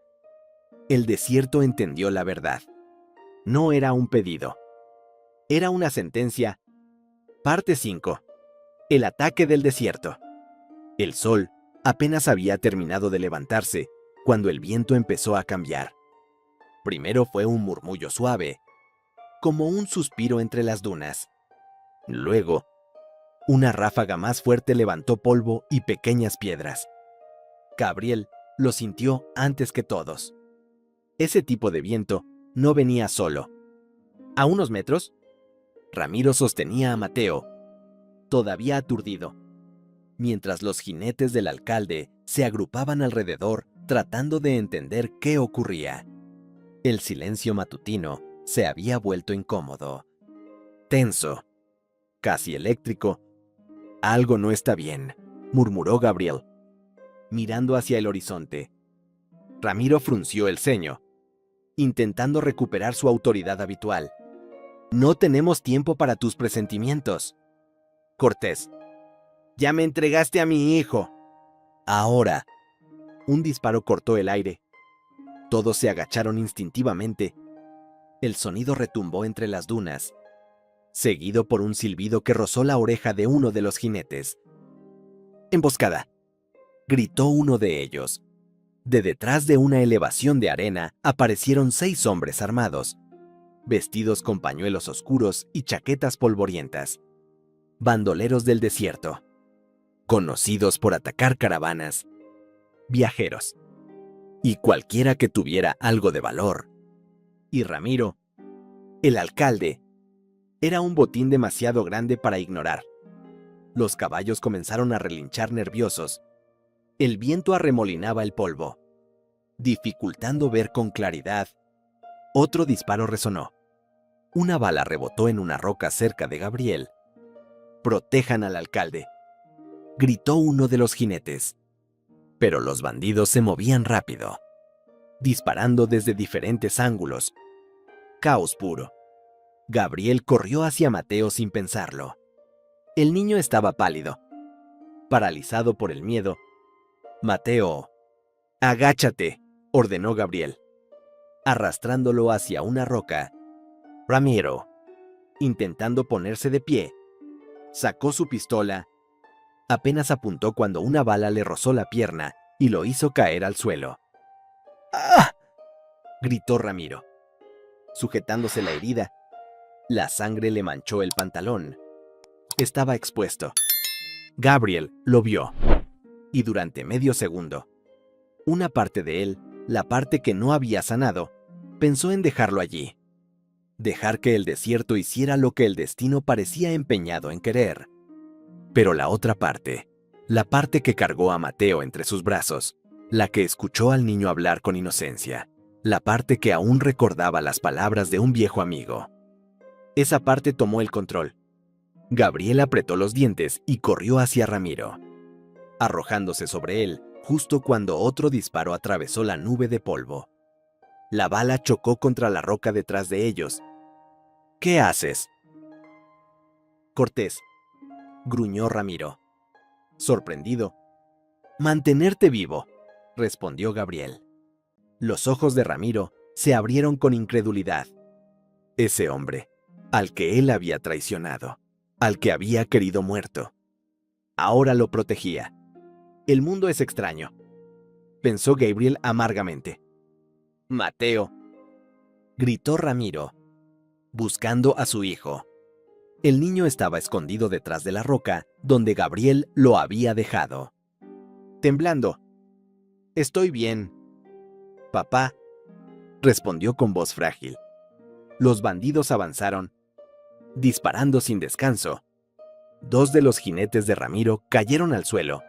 el desierto entendió la verdad. No era un pedido. Era una sentencia. Parte 5. El ataque del desierto. El sol apenas había terminado de levantarse cuando el viento empezó a cambiar. Primero fue un murmullo suave, como un suspiro entre las dunas. Luego, una ráfaga más fuerte levantó polvo y pequeñas piedras. Gabriel lo sintió antes que todos. Ese tipo de viento no venía solo. A unos metros, Ramiro sostenía a Mateo, todavía aturdido, mientras los jinetes del alcalde se agrupaban alrededor tratando de entender qué ocurría. El silencio matutino se había vuelto incómodo, tenso, casi eléctrico. «Algo no está bien», murmuró Gabriel, mirando hacia el horizonte. Ramiro frunció el ceño, intentando recuperar su autoridad habitual. «No tenemos tiempo para tus presentimientos. Cortés, ya me entregaste a mi hijo. Ahora». Un disparo cortó el aire. Todos se agacharon instintivamente. El sonido retumbó entre las dunas, seguido por un silbido que rozó la oreja de uno de los jinetes. «Emboscada», gritó uno de ellos. De detrás de una elevación de arena aparecieron 6 hombres armados, vestidos con pañuelos oscuros y chaquetas polvorientas. Bandoleros del desierto, conocidos por atacar caravanas, viajeros y cualquiera que tuviera algo de valor. Y Ramiro, el alcalde, era un botín demasiado grande para ignorar. Los caballos comenzaron a relinchar nerviosos. El viento arremolinaba el polvo, dificultando ver con claridad. Otro disparo resonó. Una bala rebotó en una roca cerca de Gabriel. «Protejan al alcalde», gritó uno de los jinetes. Pero los bandidos se movían rápido, disparando desde diferentes ángulos. Caos puro. Gabriel corrió hacia Mateo sin pensarlo. El niño estaba pálido, paralizado por el miedo. «Mateo, agáchate», ordenó Gabriel, arrastrándolo hacia una roca. Ramiro, intentando ponerse de pie, sacó su pistola. Apenas apuntó cuando una bala le rozó la pierna y lo hizo caer al suelo. «¡Ah!», gritó Ramiro, sujetándose la herida. La sangre le manchó el pantalón. Estaba expuesto. Gabriel lo vio. y durante medio segundo, una parte de él, la parte que no había sanado, pensó en dejarlo allí. Dejar que el desierto hiciera lo que el destino parecía empeñado en querer. Pero la otra parte, la parte que cargó a Mateo entre sus brazos, la que escuchó al niño hablar con inocencia, la parte que aún recordaba las palabras de un viejo amigo. Esa parte tomó el control. Gabriel apretó los dientes y corrió hacia Ramiro, arrojándose sobre él justo cuando otro disparo atravesó la nube de polvo. La bala chocó contra la roca detrás de ellos. ¿Qué haces? Cortés, gruñó Ramiro. Sorprendido. Mantenerte vivo, respondió Gabriel. Los ojos de Ramiro se abrieron con incredulidad. Ese hombre, al que él había traicionado, al que había querido muerto, ahora lo protegía. El mundo es extraño, pensó Gabriel amargamente. Mateo, gritó Ramiro, buscando a su hijo. El niño estaba escondido detrás de la roca donde Gabriel lo había dejado. Temblando. Estoy bien, papá, respondió con voz frágil. Los bandidos avanzaron, disparando sin descanso. 2 de los jinetes de Ramiro cayeron al suelo.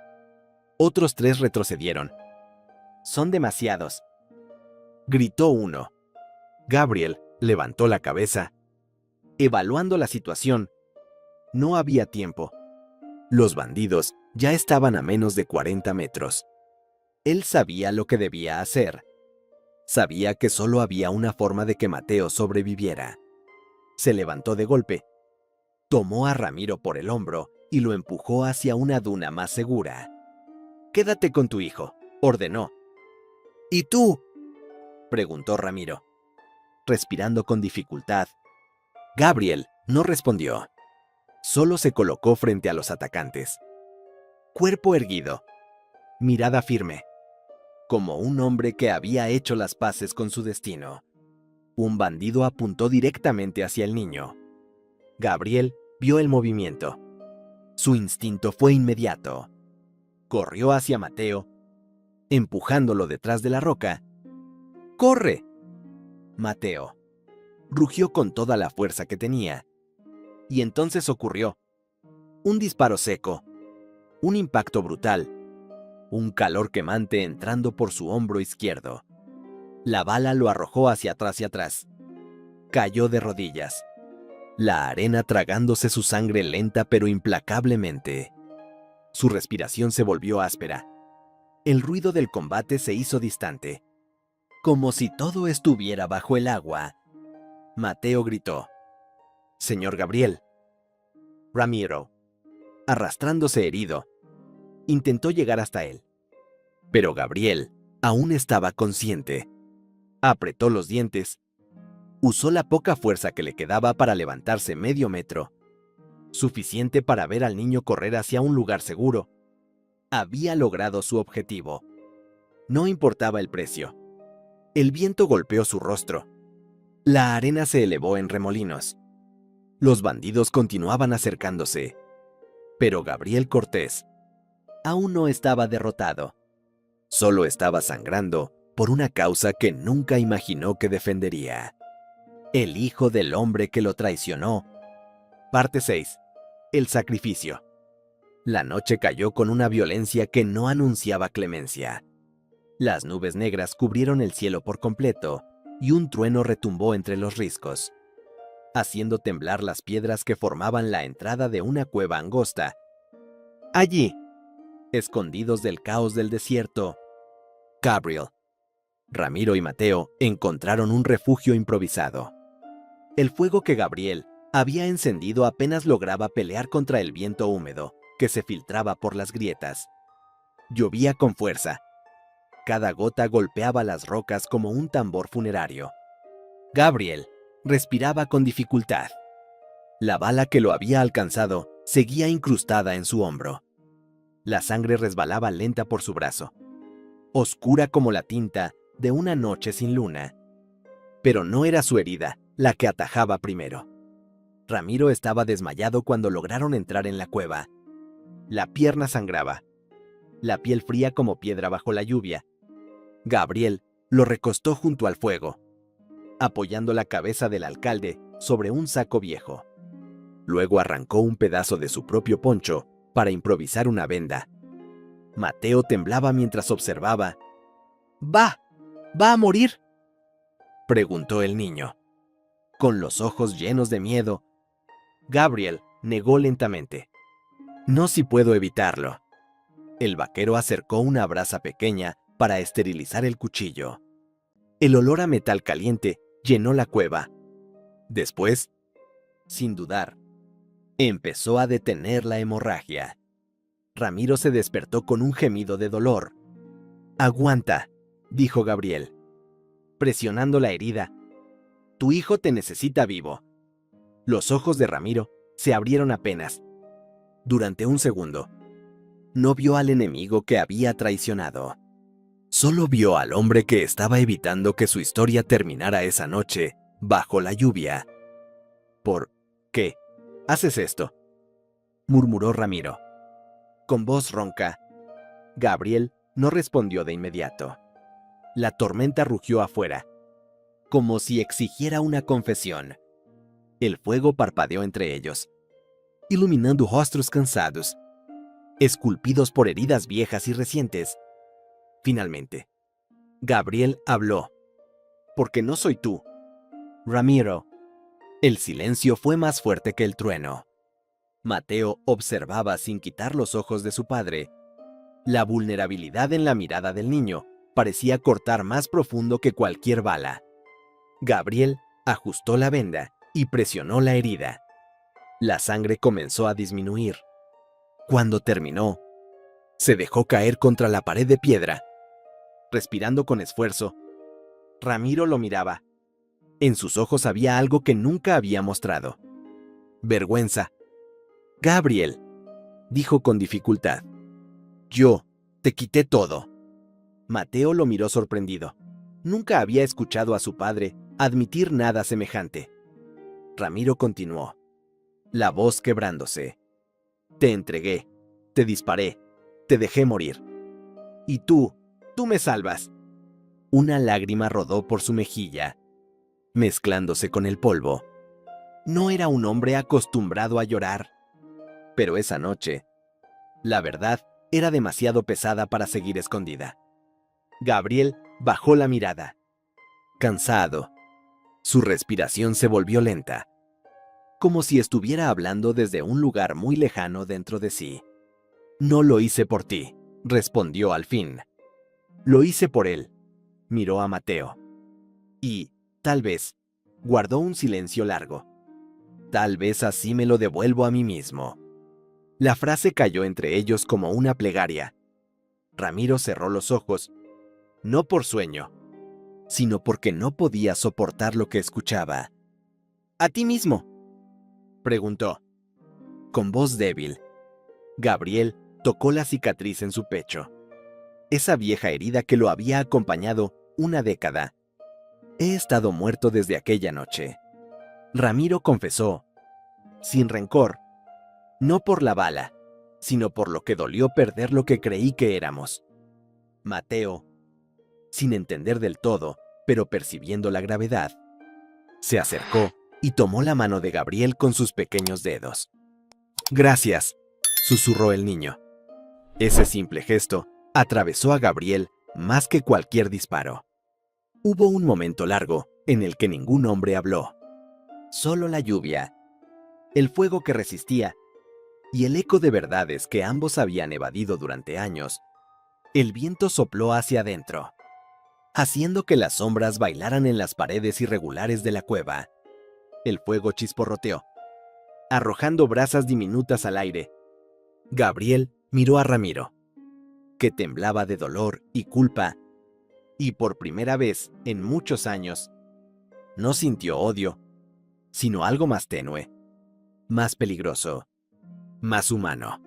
Otros 3 retrocedieron. Son demasiados, gritó uno. Gabriel levantó la cabeza. Evaluando la situación, no había tiempo. Los bandidos ya estaban a menos de 40 metros. Él sabía lo que debía hacer. Sabía que solo había una forma de que Mateo sobreviviera. Se levantó de golpe, tomó a Ramiro por el hombro y lo empujó hacia una duna más segura. «Quédate con tu hijo», ordenó. «¿Y tú?», preguntó Ramiro, respirando con dificultad. Gabriel no respondió. Solo se colocó frente a los atacantes. Cuerpo erguido, mirada firme, como un hombre que había hecho las paces con su destino. Un bandido apuntó directamente hacia el niño. Gabriel vio el movimiento. Su instinto fue inmediato. Corrió hacia Mateo, empujándolo detrás de la roca. ¡Corre!, Mateo rugió con toda la fuerza que tenía. Y entonces ocurrió. Un disparo seco, un impacto brutal, un calor quemante entrando por su hombro izquierdo. La bala lo arrojó hacia atrás. Cayó de rodillas, la arena tragándose su sangre lenta pero implacablemente. Su respiración se volvió áspera. El ruido del combate se hizo distante, como si todo estuviera bajo el agua. Mateo gritó: «Señor Gabriel». Ramiro, arrastrándose herido, intentó llegar hasta él. Pero Gabriel aún estaba consciente. Apretó los dientes. Usó la poca fuerza que le quedaba para levantarse medio metro, suficiente para ver al niño correr hacia un lugar seguro. Había logrado su objetivo. No importaba el precio. El viento golpeó su rostro. La arena se elevó en remolinos. Los bandidos continuaban acercándose. Pero Gabriel Cortés aún no estaba derrotado. Solo estaba sangrando por una causa que nunca imaginó que defendería. El hijo del hombre que lo traicionó. Parte 6. El sacrificio. La noche cayó con una violencia que no anunciaba clemencia. Las nubes negras cubrieron el cielo por completo y un trueno retumbó entre los riscos, haciendo temblar las piedras que formaban la entrada de una cueva angosta. Allí, escondidos del caos del desierto, Gabriel, Ramiro y Mateo encontraron un refugio improvisado. El fuego que Gabriel había encendido apenas lograba pelear contra el viento húmedo que se filtraba por las grietas. Llovía con fuerza. Cada gota golpeaba las rocas como un tambor funerario. Gabriel respiraba con dificultad. La bala que lo había alcanzado seguía incrustada en su hombro. La sangre resbalaba lenta por su brazo, oscura como la tinta de una noche sin luna. Pero no era su herida la que atajaba primero. Ramiro estaba desmayado cuando lograron entrar en la cueva. La pierna sangraba. la piel fría como piedra bajo la lluvia. Gabriel lo recostó junto al fuego, apoyando la cabeza del alcalde sobre un saco viejo. Luego arrancó un pedazo de su propio poncho para improvisar una venda. Mateo temblaba mientras observaba. ¿Va a morir?, preguntó el niño. Con los ojos llenos de miedo, Gabriel negó lentamente. No si puedo evitarlo. El vaquero acercó una brasa pequeña para esterilizar el cuchillo. El olor a metal caliente llenó la cueva. Después, sin dudar, empezó a detener la hemorragia. Ramiro se despertó con un gemido de dolor. «Aguanta», dijo Gabriel, presionando la herida. «Tu hijo te necesita vivo». Los ojos de Ramiro se abrieron apenas. Durante un segundo, no vio al enemigo que había traicionado. Solo vio al hombre que estaba evitando que su historia terminara esa noche bajo la lluvia. «¿Por qué haces esto?», murmuró Ramiro, con voz ronca. Gabriel no respondió de inmediato. La tormenta rugió afuera, como si exigiera una confesión. El fuego parpadeó entre ellos, iluminando rostros cansados, esculpidos por heridas viejas y recientes. Finalmente, Gabriel habló. «Porque no soy tú, Ramiro». El silencio fue más fuerte que el trueno. Mateo observaba sin quitar los ojos de su padre. La vulnerabilidad en la mirada del niño parecía cortar más profundo que cualquier bala. Gabriel ajustó la venda y presionó la herida. La sangre comenzó a disminuir. Cuando terminó, se dejó caer contra la pared de piedra. Respirando con esfuerzo, Ramiro lo miraba. En sus ojos había algo que nunca había mostrado: vergüenza. «Gabriel», dijo con dificultad, «yo te quité todo». Mateo lo miró sorprendido. Nunca había escuchado a su padre admitir nada semejante. Ramiro continuó, la voz quebrándose. «Te entregué, te disparé, te dejé morir. Y tú me salvas». Una lágrima rodó por su mejilla, mezclándose con el polvo. No era un hombre acostumbrado a llorar. Pero esa noche, la verdad era demasiado pesada para seguir escondida. Gabriel bajó la mirada. Cansado, su respiración se volvió lenta, como si estuviera hablando desde un lugar muy lejano dentro de sí. «No lo hice por ti», respondió al fin. «Lo hice por él». Miró a Mateo. Y, tal vez, guardó un silencio largo. «Tal vez así me lo devuelvo a mí mismo». La frase cayó entre ellos como una plegaria. Ramiro cerró los ojos, no por sueño, sino porque no podía soportar lo que escuchaba. «¿A ti mismo?», preguntó, con voz débil. Gabriel tocó la cicatriz en su pecho, esa vieja herida que lo había acompañado una década. «He estado muerto desde aquella noche». Ramiro confesó, sin rencor, no por la bala, sino por lo que dolió perder lo que creí que éramos. Mateo, sin entender del todo, pero percibiendo la gravedad, se acercó y tomó la mano de Gabriel con sus pequeños dedos. «Gracias», susurró el niño. Ese simple gesto atravesó a Gabriel más que cualquier disparo. Hubo un momento largo en el que ningún hombre habló. Solo la lluvia, el fuego que resistía y el eco de verdades que ambos habían evadido durante años. El viento sopló hacia adentro, haciendo que las sombras bailaran en las paredes irregulares de la cueva. El fuego chisporroteó, arrojando brasas diminutas al aire. Gabriel miró a Ramiro, que temblaba de dolor y culpa, y por primera vez en muchos años, no sintió odio, sino algo más tenue, más peligroso, más humano.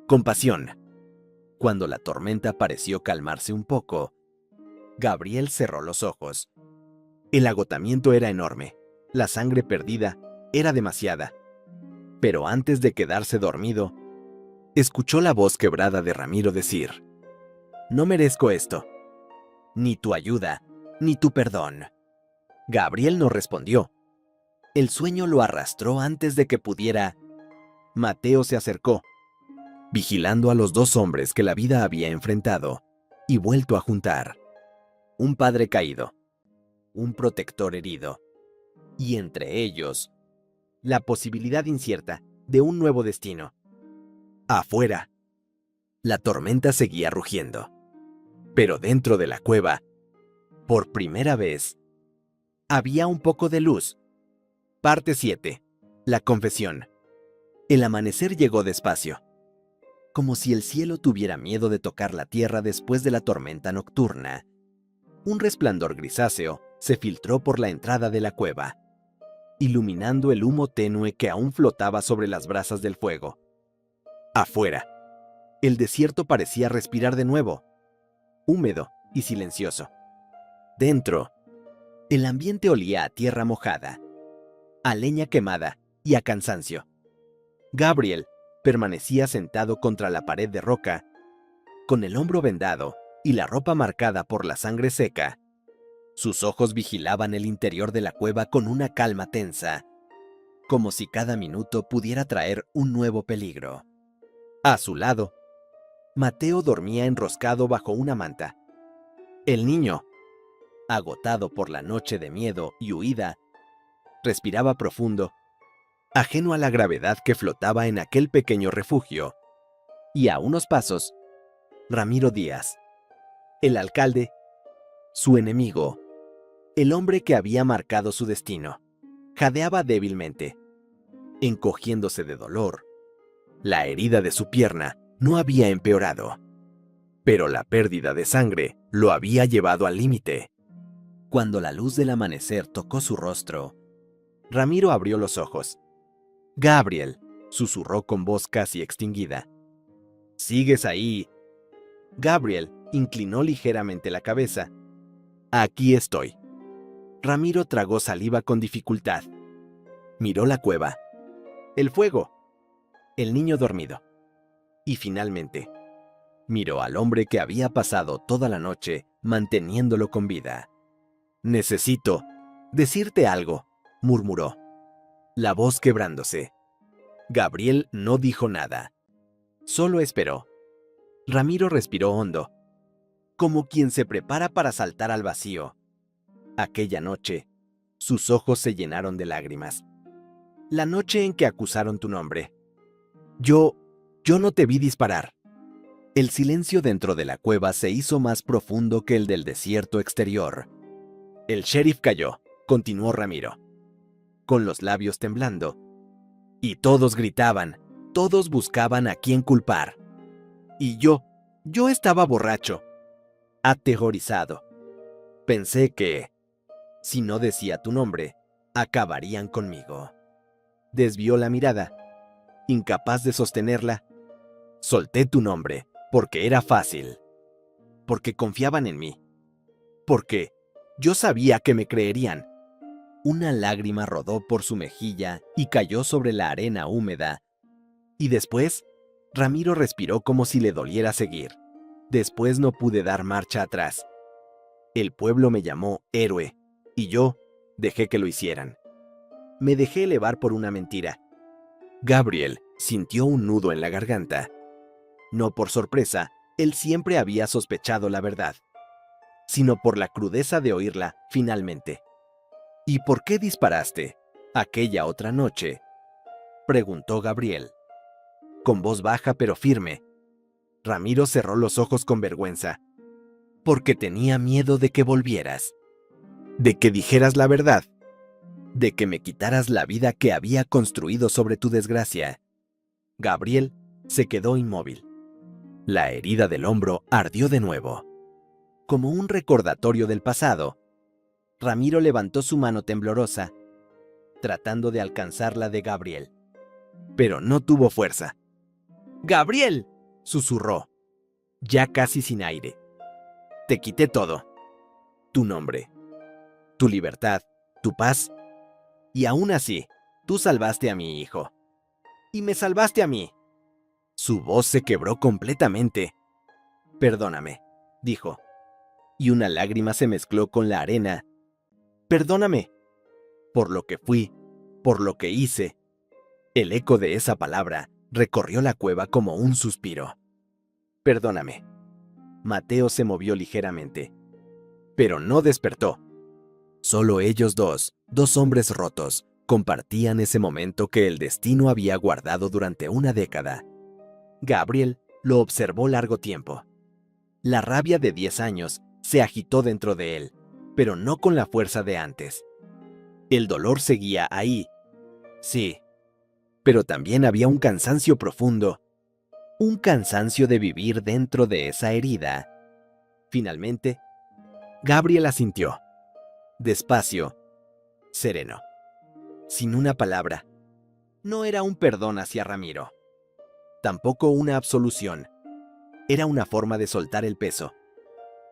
Compasión. Cuando la tormenta pareció calmarse un poco, Gabriel cerró los ojos. El agotamiento era enorme, la sangre perdida era demasiada. Pero antes de quedarse dormido, Escuchó la voz quebrada de Ramiro decir: «No merezco esto, ni tu ayuda, ni tu perdón». Gabriel no respondió. El sueño lo arrastró antes de que pudiera. Mateo se acercó, vigilando a los dos hombres que la vida había enfrentado y vuelto a juntar. Un padre caído, un protector herido, y entre ellos, la posibilidad incierta de un nuevo destino. Afuera, la tormenta seguía rugiendo, pero dentro de la cueva, por primera vez, había un poco de luz. Parte 7. La confesión. El amanecer llegó despacio, como si el cielo tuviera miedo de tocar la tierra después de la tormenta nocturna. Un resplandor grisáceo se filtró por la entrada de la cueva, iluminando el humo tenue que aún flotaba sobre las brasas del fuego. Afuera, el desierto parecía respirar de nuevo, húmedo y silencioso. Dentro, el ambiente olía a tierra mojada, a leña quemada y a cansancio. Gabriel permanecía sentado contra la pared de roca, con el hombro vendado y la ropa marcada por la sangre seca. Sus ojos vigilaban el interior de la cueva con una calma tensa, como si cada minuto pudiera traer un nuevo peligro. A su lado, Mateo dormía enroscado bajo una manta. El niño, agotado por la noche de miedo y huida, respiraba profundo, ajeno a la gravedad que flotaba en aquel pequeño refugio. Y a unos pasos, Ramiro Díaz, el alcalde, su enemigo, el hombre que había marcado su destino, jadeaba débilmente, encogiéndose de dolor. La herida de su pierna no había empeorado, pero la pérdida de sangre lo había llevado al límite. Cuando la luz del amanecer tocó su rostro, Ramiro abrió los ojos. «Gabriel», susurró con voz casi extinguida. «¿Sigues ahí?» Gabriel inclinó ligeramente la cabeza. «Aquí estoy». Ramiro tragó saliva con dificultad. Miró la cueva, el fuego, el niño dormido. Y finalmente, miró al hombre que había pasado toda la noche manteniéndolo con vida. «Necesito decirte algo», murmuró, la voz quebrándose. Gabriel no dijo nada. Solo esperó. Ramiro respiró hondo, como quien se prepara para saltar al vacío. Aquella noche, sus ojos se llenaron de lágrimas. La noche en que acusaron tu nombre. Yo no te vi disparar. El silencio dentro de la cueva se hizo más profundo que el del desierto exterior. El sheriff cayó, continuó Ramiro, con los labios temblando. Y todos gritaban, todos buscaban a quién culpar. Y yo estaba borracho, aterrorizado. Pensé que, si no decía tu nombre, acabarían conmigo. Desvió la mirada, incapaz de sostenerla. Solté tu nombre, porque era fácil. Porque confiaban en mí. Porque yo sabía que me creerían. Una lágrima rodó por su mejilla y cayó sobre la arena húmeda. Y después, Ramiro respiró como si le doliera seguir. Después no pude dar marcha atrás. El pueblo me llamó héroe, y yo dejé que lo hicieran. Me dejé elevar por una mentira. Gabriel sintió un nudo en la garganta. No por sorpresa, él siempre había sospechado la verdad, sino por la crudeza de oírla finalmente. ¿Y por qué disparaste aquella otra noche?, preguntó Gabriel. Con voz baja pero firme, Ramiro cerró los ojos con vergüenza. Porque tenía miedo de que volvieras, de que dijeras la verdad, de que me quitaras la vida que había construido sobre tu desgracia. Gabriel se quedó inmóvil. La herida del hombro ardió de nuevo. Como un recordatorio del pasado, Ramiro levantó su mano temblorosa, tratando de alcanzar la de Gabriel. Pero no tuvo fuerza. «¡Gabriel!», susurró, ya casi sin aire. «Te quité todo. Tu nombre, tu libertad, tu paz. Y aún así, tú salvaste a mi hijo. Y me salvaste a mí. Su voz se quebró completamente. «Perdóname», dijo, y una lágrima se mezcló con la arena. «Perdóname, por lo que fui, por lo que hice». El eco de esa palabra recorrió la cueva como un suspiro. «Perdóname». Mateo se movió ligeramente, pero no despertó. Solo ellos dos hombres rotos, compartían ese momento que el destino había guardado durante una década. Gabriel lo observó largo tiempo. La rabia de 10 años se agitó dentro de él, pero no con la fuerza de antes. El dolor seguía ahí, sí, pero también había un cansancio profundo, un cansancio de vivir dentro de esa herida. Finalmente, Gabriel asintió, despacio, sereno, sin una palabra. No era un perdón hacia Ramiro, tampoco una absolución. Era una forma de soltar el peso,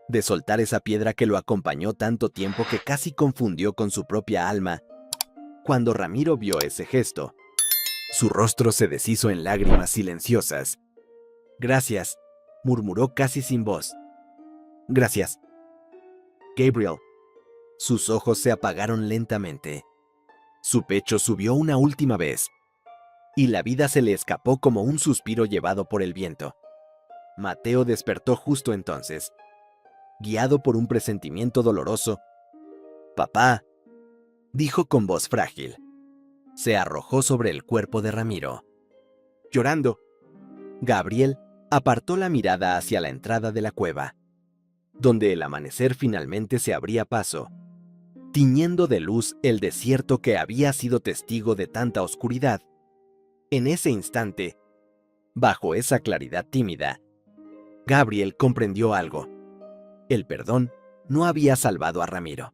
de soltar esa piedra que lo acompañó tanto tiempo que casi confundió con su propia alma. Cuando Ramiro vio ese gesto, su rostro se deshizo en lágrimas silenciosas. «Gracias», murmuró casi sin voz. «Gracias». Gabriel. Sus ojos se apagaron lentamente. Su pecho subió una última vez, y la vida se le escapó como un suspiro llevado por el viento. Mateo despertó justo entonces, guiado por un presentimiento doloroso. «Papá», dijo con voz frágil. Se arrojó sobre el cuerpo de Ramiro. Llorando, Gabriel apartó la mirada hacia la entrada de la cueva, donde el amanecer finalmente se abría paso, tiñendo de luz el desierto que había sido testigo de tanta oscuridad. En ese instante, bajo esa claridad tímida, Gabriel comprendió algo. El perdón no había salvado a Ramiro.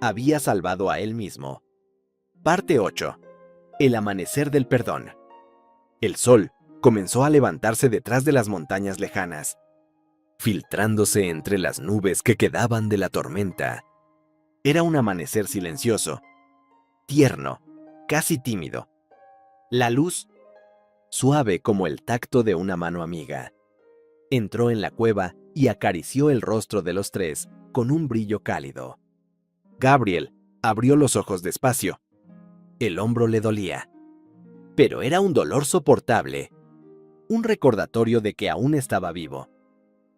Había salvado a él mismo. Parte 8. El amanecer del perdón. El sol comenzó a levantarse detrás de las montañas lejanas, filtrándose entre las nubes que quedaban de la tormenta. Era un amanecer silencioso, tierno, casi tímido. La luz, suave como el tacto de una mano amiga, entró en la cueva y acarició el rostro de los tres con un brillo cálido. Gabriel abrió los ojos despacio. El hombro le dolía, pero era un dolor soportable, un recordatorio de que aún estaba vivo.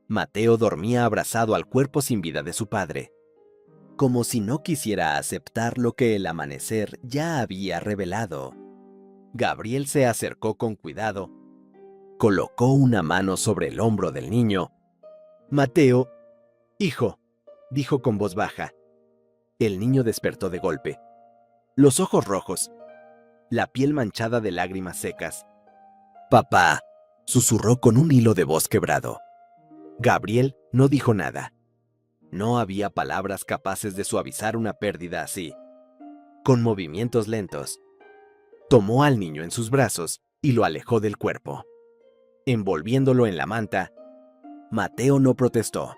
Mateo dormía abrazado al cuerpo sin vida de su padre, como si no quisiera aceptar lo que el amanecer ya había revelado. Gabriel se acercó con cuidado, colocó una mano sobre el hombro del niño. «Mateo, hijo», dijo con voz baja. El niño despertó de golpe, los ojos rojos, la piel manchada de lágrimas secas. «Papá», susurró con un hilo de voz quebrado. Gabriel no dijo nada. No había palabras capaces de suavizar una pérdida así. Con movimientos lentos, tomó al niño en sus brazos y lo alejó del cuerpo. Envolviéndolo en la manta, Mateo no protestó.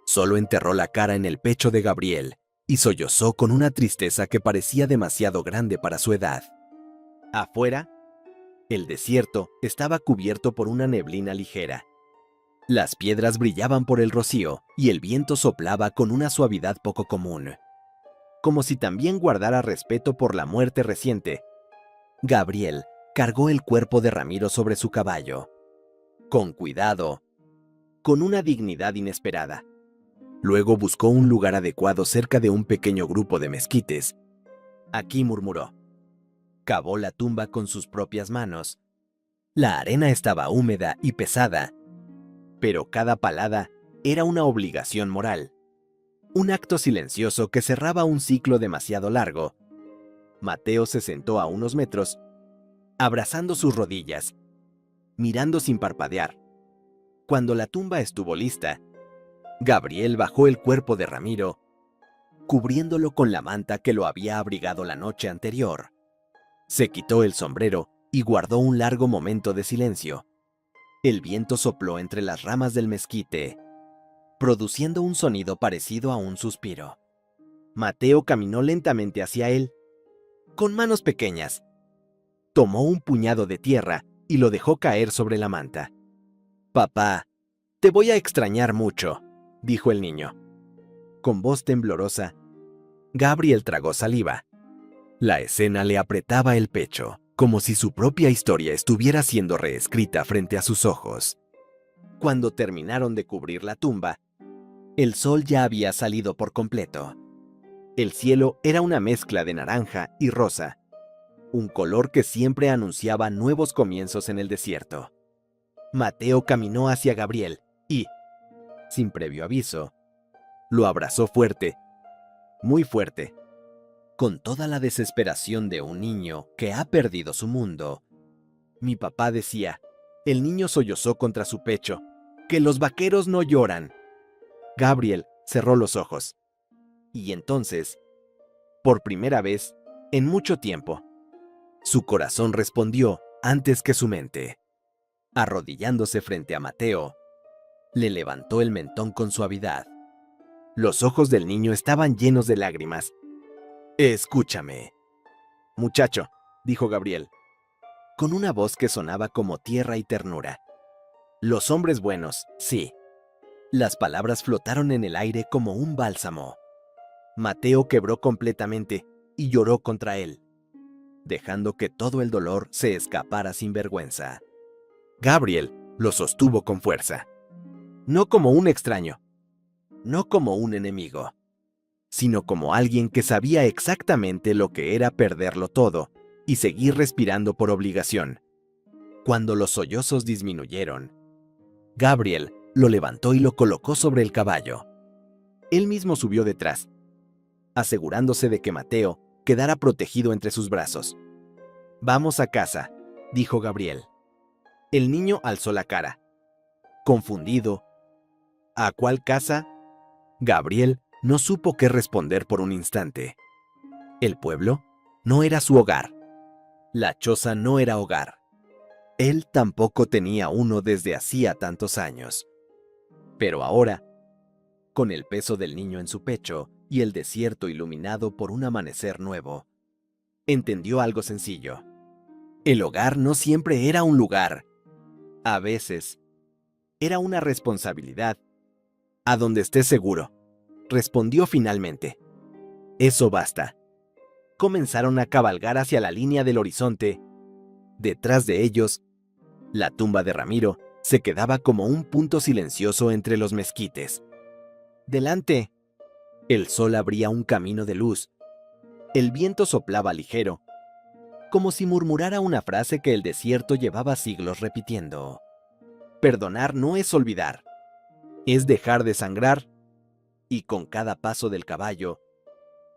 Solo enterró la cara en el pecho de Gabriel y sollozó con una tristeza que parecía demasiado grande para su edad. Afuera, el desierto estaba cubierto por una neblina ligera. Las piedras brillaban por el rocío y el viento soplaba con una suavidad poco común, como si también guardara respeto por la muerte reciente. Gabriel cargó el cuerpo de Ramiro sobre su caballo, con cuidado, con una dignidad inesperada. Luego buscó un lugar adecuado cerca de un pequeño grupo de mezquites. Aquí, murmuró. Cavó la tumba con sus propias manos. La arena estaba húmeda y pesada, pero cada palada era una obligación moral. Un acto silencioso que cerraba un ciclo demasiado largo. Mateo se sentó a unos metros, abrazando sus rodillas, mirando sin parpadear. Cuando la tumba estuvo lista, Gabriel bajó el cuerpo de Ramiro, cubriéndolo con la manta que lo había abrigado la noche anterior. Se quitó el sombrero y guardó un largo momento de silencio. El viento sopló entre las ramas del mezquite, produciendo un sonido parecido a un suspiro. Mateo caminó lentamente hacia él, con manos pequeñas. Tomó un puñado de tierra y lo dejó caer sobre la manta. «Papá, te voy a extrañar mucho», dijo el niño. Con voz temblorosa, Gabriel tragó saliva. La escena le apretaba el pecho, como si su propia historia estuviera siendo reescrita frente a sus ojos. Cuando terminaron de cubrir la tumba, el sol ya había salido por completo. El cielo era una mezcla de naranja y rosa, un color que siempre anunciaba nuevos comienzos en el desierto. Mateo caminó hacia Gabriel y, sin previo aviso, lo abrazó fuerte, muy fuerte. Con toda la desesperación de un niño que ha perdido su mundo. Mi papá decía, el niño sollozó contra su pecho, que los vaqueros no lloran. Gabriel cerró los ojos. Y entonces, por primera vez en mucho tiempo, su corazón respondió antes que su mente. Arrodillándose frente a Mateo, le levantó el mentón con suavidad. Los ojos del niño estaban llenos de lágrimas. «Escúchame, muchacho», dijo Gabriel, con una voz que sonaba como tierra y ternura. «Los hombres buenos, sí». Las palabras flotaron en el aire como un bálsamo. Mateo quebró completamente y lloró contra él, dejando que todo el dolor se escapara sin vergüenza. Gabriel lo sostuvo con fuerza. No como un extraño, no como un enemigo, sino como alguien que sabía exactamente lo que era perderlo todo y seguir respirando por obligación. Cuando los sollozos disminuyeron, Gabriel lo levantó y lo colocó sobre el caballo. Él mismo subió detrás, asegurándose de que Mateo quedara protegido entre sus brazos. «Vamos a casa», dijo Gabriel. El niño alzó la cara, confundido. ¿A cuál casa? Gabriel no supo qué responder por un instante. El pueblo no era su hogar. La choza no era hogar. Él tampoco tenía uno desde hacía tantos años. Pero ahora, con el peso del niño en su pecho y el desierto iluminado por un amanecer nuevo, entendió algo sencillo. El hogar no siempre era un lugar. A veces, era una responsabilidad. «A donde estés seguro», respondió finalmente. «Eso basta». Comenzaron a cabalgar hacia la línea del horizonte. Detrás de ellos, la tumba de Ramiro se quedaba como un punto silencioso entre los mezquites. Delante, el sol abría un camino de luz. El viento soplaba ligero, como si murmurara una frase que el desierto llevaba siglos repitiendo. Perdonar no es olvidar, es dejar de sangrar. Y con cada paso del caballo,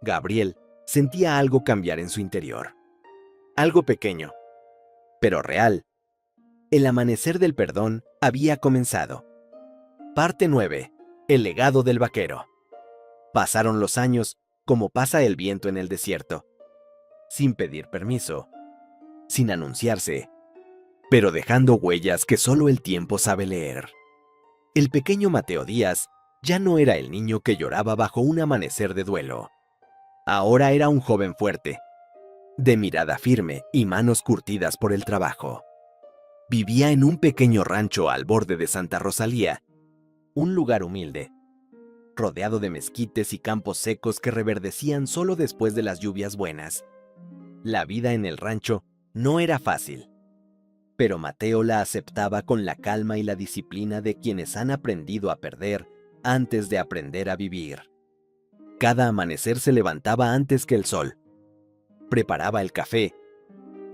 Gabriel sentía algo cambiar en su interior. Algo pequeño, pero real. El amanecer del perdón había comenzado. Parte 9. El legado del vaquero. Pasaron los años como pasa el viento en el desierto, sin pedir permiso, sin anunciarse, pero dejando huellas que solo el tiempo sabe leer. El pequeño Mateo Díaz ya no era el niño que lloraba bajo un amanecer de duelo. Ahora era un joven fuerte, de mirada firme y manos curtidas por el trabajo. Vivía en un pequeño rancho al borde de Santa Rosalía, un lugar humilde, rodeado de mezquites y campos secos que reverdecían solo después de las lluvias buenas. La vida en el rancho no era fácil, pero Mateo la aceptaba con la calma y la disciplina de quienes han aprendido a perder antes de aprender a vivir. Cada amanecer se levantaba antes que el sol, preparaba el café,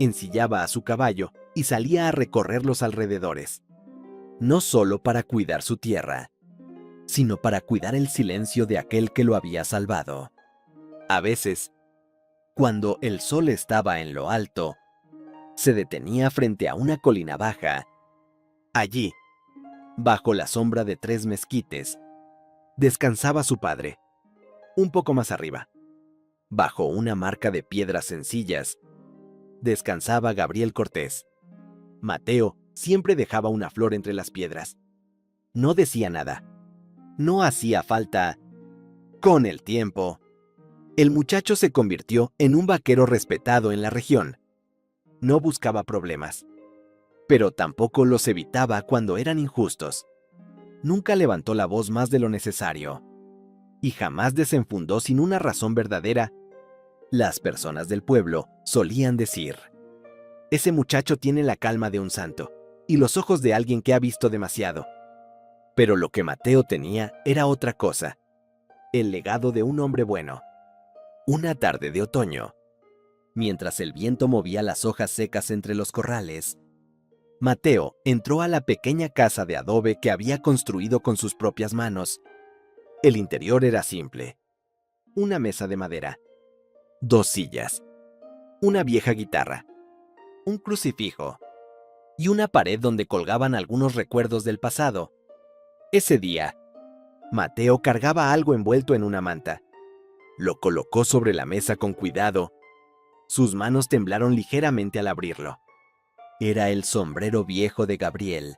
ensillaba a su caballo y salía a recorrer los alrededores, no solo para cuidar su tierra, sino para cuidar el silencio de aquel que lo había salvado. A veces, cuando el sol estaba en lo alto, se detenía frente a una colina baja. Allí, bajo la sombra de 3 mezquites, descansaba su padre. Un poco más arriba, bajo una marca de piedras sencillas, descansaba Gabriel Cortés. Mateo siempre dejaba una flor entre las piedras. No decía nada. No hacía falta. Con el tiempo, el muchacho se convirtió en un vaquero respetado en la región. No buscaba problemas, pero tampoco los evitaba cuando eran injustos. Nunca levantó la voz más de lo necesario, y jamás desenfundó sin una razón verdadera. Las personas del pueblo solían decir: ese muchacho tiene la calma de un santo y los ojos de alguien que ha visto demasiado. Pero lo que Mateo tenía era otra cosa: el legado de un hombre bueno. Una tarde de otoño, mientras el viento movía las hojas secas entre los corrales, Mateo entró a la pequeña casa de adobe que había construido con sus propias manos. El interior era simple: una mesa de madera, 2 sillas, una vieja guitarra, un crucifijo y una pared donde colgaban algunos recuerdos del pasado. Ese día, Mateo cargaba algo envuelto en una manta. Lo colocó sobre la mesa con cuidado. Sus manos temblaron ligeramente al abrirlo. Era el sombrero viejo de Gabriel,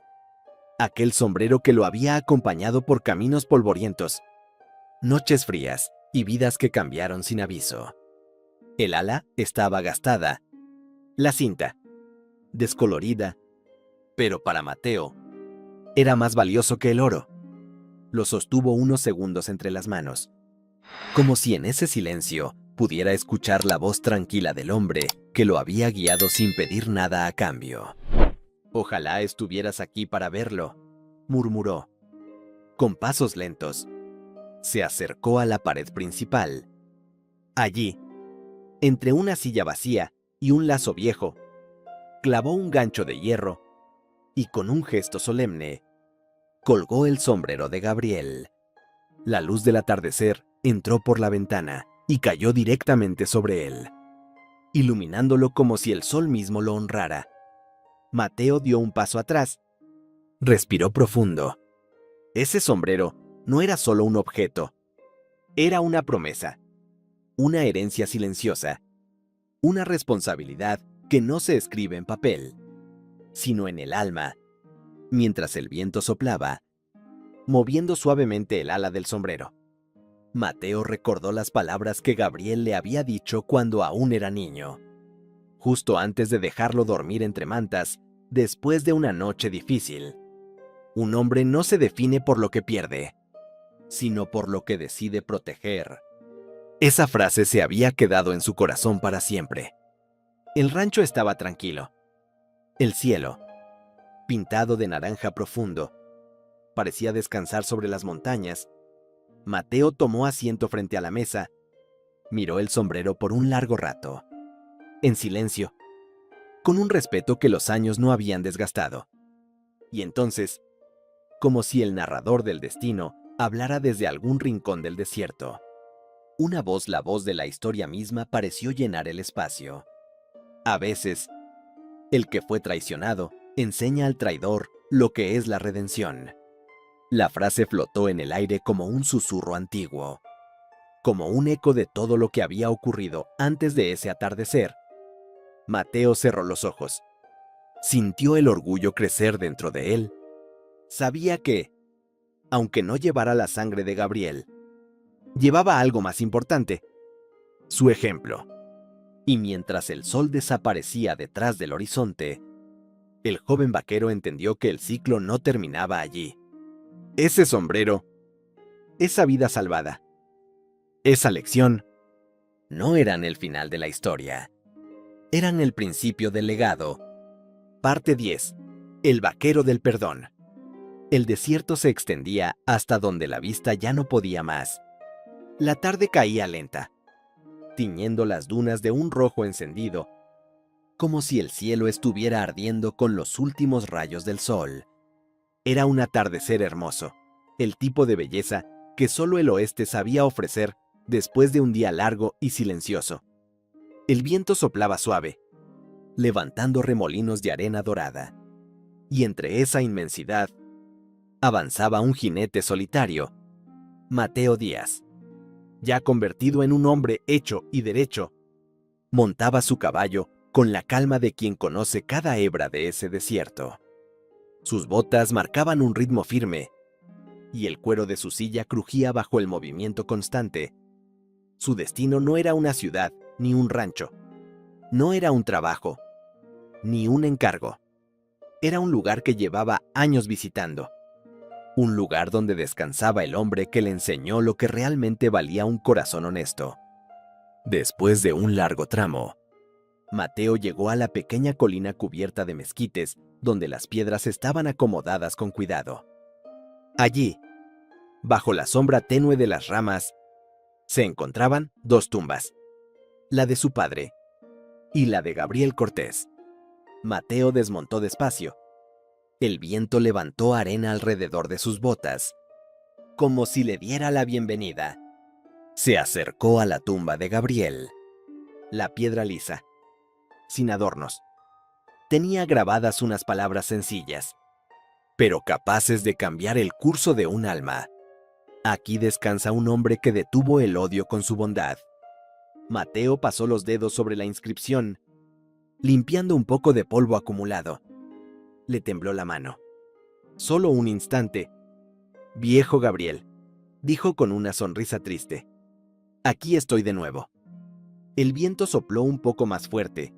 aquel sombrero que lo había acompañado por caminos polvorientos, noches frías y vidas que cambiaron sin aviso. El ala estaba gastada, la cinta descolorida, pero para Mateo era más valioso que el oro. Lo sostuvo unos segundos entre las manos, como si en ese silencio pudiera escuchar la voz tranquila del hombre que lo había guiado sin pedir nada a cambio. Ojalá estuvieras aquí para verlo, murmuró. Con pasos lentos, se acercó a la pared principal. Allí, entre una silla vacía y un lazo viejo, clavó un gancho de hierro y con un gesto solemne, colgó el sombrero de Gabriel. La luz del atardecer entró por la ventana y cayó directamente sobre él, iluminándolo como si el sol mismo lo honrara. Mateo dio un paso atrás. Respiró profundo. Ese sombrero no era solo un objeto, era una promesa, una herencia silenciosa, una responsabilidad que no se escribe en papel, sino en el alma. Mientras el viento soplaba, moviendo suavemente el ala del sombrero, Mateo recordó las palabras que Gabriel le había dicho cuando aún era niño, justo antes de dejarlo dormir entre mantas, después de una noche difícil. Un hombre no se define por lo que pierde, sino por lo que decide proteger. Esa frase se había quedado en su corazón para siempre. El rancho estaba tranquilo. El cielo, pintado de naranja profundo, parecía descansar sobre las montañas. Mateo tomó asiento frente a la mesa, miró el sombrero por un largo rato, en silencio, con un respeto que los años no habían desgastado. Y entonces, como si el narrador del destino hablara desde algún rincón del desierto, una voz, la voz de la historia misma, pareció llenar el espacio. A veces, el que fue traicionado enseña al traidor lo que es la redención. La frase flotó en el aire como un susurro antiguo, como un eco de todo lo que había ocurrido antes de ese atardecer. Mateo cerró los ojos. Sintió el orgullo crecer dentro de él. Sabía que, aunque no llevara la sangre de Gabriel, llevaba algo más importante: su ejemplo. Y mientras el sol desaparecía detrás del horizonte, el joven vaquero entendió que el ciclo no terminaba allí. Ese sombrero, esa vida salvada, esa lección, no eran el final de la historia. Eran el principio del legado. Parte 10. El vaquero del perdón. El desierto se extendía hasta donde la vista ya no podía más. La tarde caía lenta, tiñendo las dunas de un rojo encendido, como si el cielo estuviera ardiendo con los últimos rayos del sol. Era un atardecer hermoso, el tipo de belleza que solo el oeste sabía ofrecer después de un día largo y silencioso. El viento soplaba suave, levantando remolinos de arena dorada, y entre esa inmensidad avanzaba un jinete solitario, Mateo Díaz. Ya convertido en un hombre hecho y derecho, montaba su caballo con la calma de quien conoce cada hebra de ese desierto. Sus botas marcaban un ritmo firme, y el cuero de su silla crujía bajo el movimiento constante. Su destino no era una ciudad ni un rancho, no era un trabajo, ni un encargo. Era un lugar que llevaba años visitando. Un lugar donde descansaba el hombre que le enseñó lo que realmente valía un corazón honesto. Después de un largo tramo, Mateo llegó a la pequeña colina cubierta de mezquites, donde las piedras estaban acomodadas con cuidado. Allí, bajo la sombra tenue de las ramas, se encontraban dos tumbas, la de su padre y la de Gabriel Cortés. Mateo desmontó despacio. El viento levantó arena alrededor de sus botas, como si le diera la bienvenida. Se acercó a la tumba de Gabriel. La piedra lisa, sin adornos. Tenía grabadas unas palabras sencillas, pero capaces de cambiar el curso de un alma. Aquí descansa un hombre que detuvo el odio con su bondad. Mateo pasó los dedos sobre la inscripción, limpiando un poco de polvo acumulado. Le tembló la mano. Solo un instante. «Viejo Gabriel», dijo con una sonrisa triste. «Aquí estoy de nuevo». El viento sopló un poco más fuerte,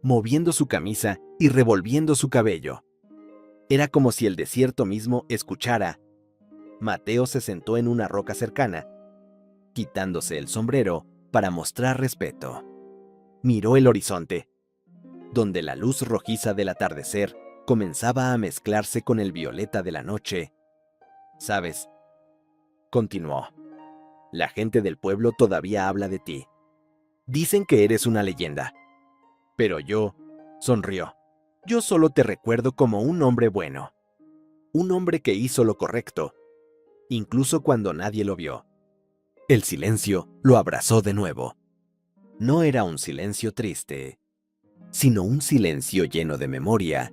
moviendo su camisa y revolviendo su cabello. Era como si el desierto mismo escuchara. Mateo se sentó en una roca cercana, quitándose el sombrero para mostrar respeto. Miró el horizonte, donde la luz rojiza del atardecer comenzaba a mezclarse con el violeta de la noche. «¿Sabes?», continuó, «la gente del pueblo todavía habla de ti. Dicen que eres una leyenda. Pero yo», sonrió, «yo solo te recuerdo como un hombre bueno. Un hombre que hizo lo correcto, incluso cuando nadie lo vio». El silencio lo abrazó de nuevo. No era un silencio triste, sino un silencio lleno de memoria.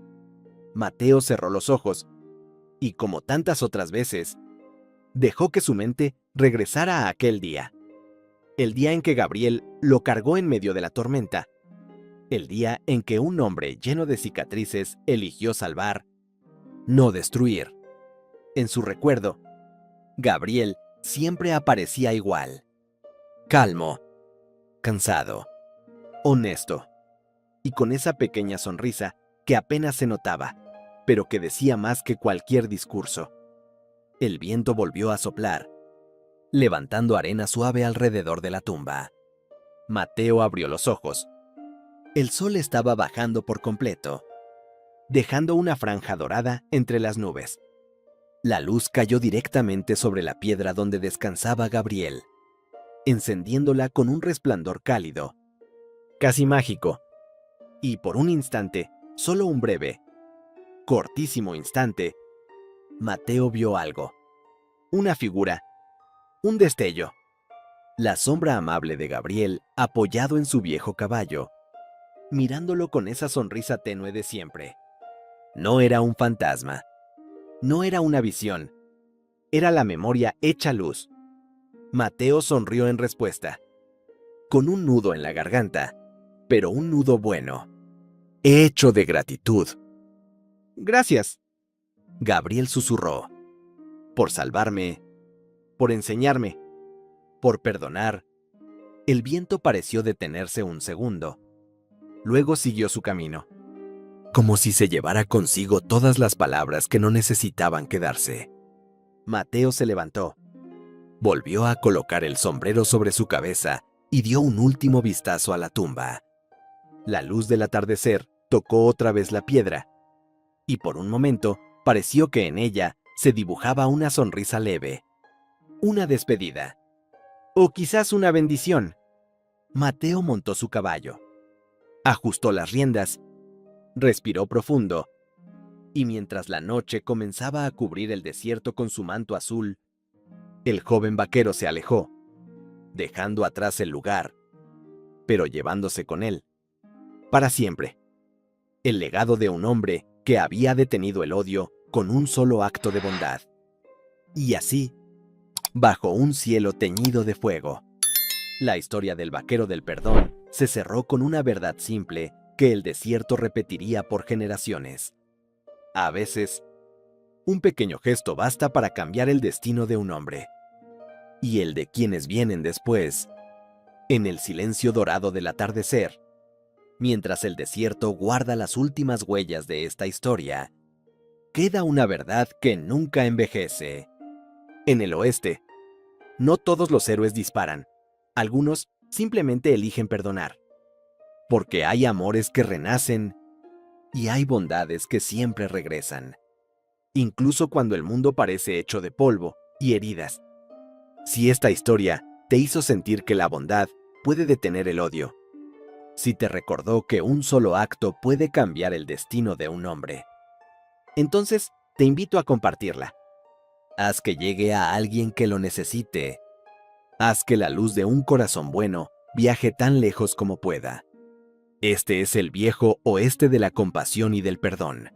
Mateo cerró los ojos y, como tantas otras veces, dejó que su mente regresara a aquel día. El día en que Gabriel lo cargó en medio de la tormenta. El día en que un hombre lleno de cicatrices eligió salvar, no destruir. En su recuerdo, Gabriel siempre aparecía igual. Calmo, cansado, honesto, y con esa pequeña sonrisa que apenas se notaba, pero que decía más que cualquier discurso. El viento volvió a soplar, levantando arena suave alrededor de la tumba. Mateo abrió los ojos. El sol estaba bajando por completo, dejando una franja dorada entre las nubes. La luz cayó directamente sobre la piedra donde descansaba Gabriel, encendiéndola con un resplandor cálido, casi mágico. Y por un instante, solo un breve, cortísimo instante, Mateo vio algo. Una figura, un destello. La sombra amable de Gabriel apoyado en su viejo caballo, mirándolo con esa sonrisa tenue de siempre. No era un fantasma. No era una visión. Era la memoria hecha luz. Mateo sonrió en respuesta, con un nudo en la garganta, pero un nudo bueno, hecho de gratitud. «Gracias», Gabriel susurró, «por salvarme, por enseñarme, por perdonar». El viento pareció detenerse un segundo. Luego siguió su camino, como si se llevara consigo todas las palabras que no necesitaban quedarse. Mateo se levantó, volvió a colocar el sombrero sobre su cabeza y dio un último vistazo a la tumba. La luz del atardecer tocó otra vez la piedra, y por un momento pareció que en ella se dibujaba una sonrisa leve, una despedida, o quizás una bendición. Mateo montó su caballo, ajustó las riendas, respiró profundo, y mientras la noche comenzaba a cubrir el desierto con su manto azul, el joven vaquero se alejó, dejando atrás el lugar, pero llevándose con él, para siempre, el legado de un hombre que había detenido el odio con un solo acto de bondad. Y así, bajo un cielo teñido de fuego, la historia del vaquero del perdón se cerró con una verdad simple que el desierto repetiría por generaciones. A veces, un pequeño gesto basta para cambiar el destino de un hombre y el de quienes vienen después. En el silencio dorado del atardecer, Mientras el desierto guarda las últimas huellas de esta historia, queda una verdad que nunca envejece. En el oeste, no todos los héroes disparan. Algunos simplemente eligen perdonar. Porque hay amores que renacen y hay bondades que siempre regresan. Incluso cuando el mundo parece hecho de polvo y heridas. Si esta historia te hizo sentir que la bondad puede detener el odio, si te recordó que un solo acto puede cambiar el destino de un hombre, entonces te invito a compartirla. Haz que llegue a alguien que lo necesite. Haz que la luz de un corazón bueno viaje tan lejos como pueda. Este es el viejo oeste de la compasión y del perdón.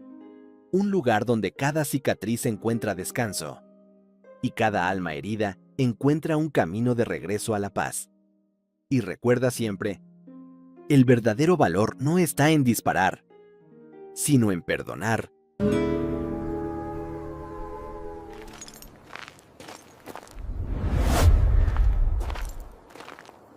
Un lugar donde cada cicatriz encuentra descanso y cada alma herida encuentra un camino de regreso a la paz. Y recuerda siempre, el verdadero valor no está en disparar, sino en perdonar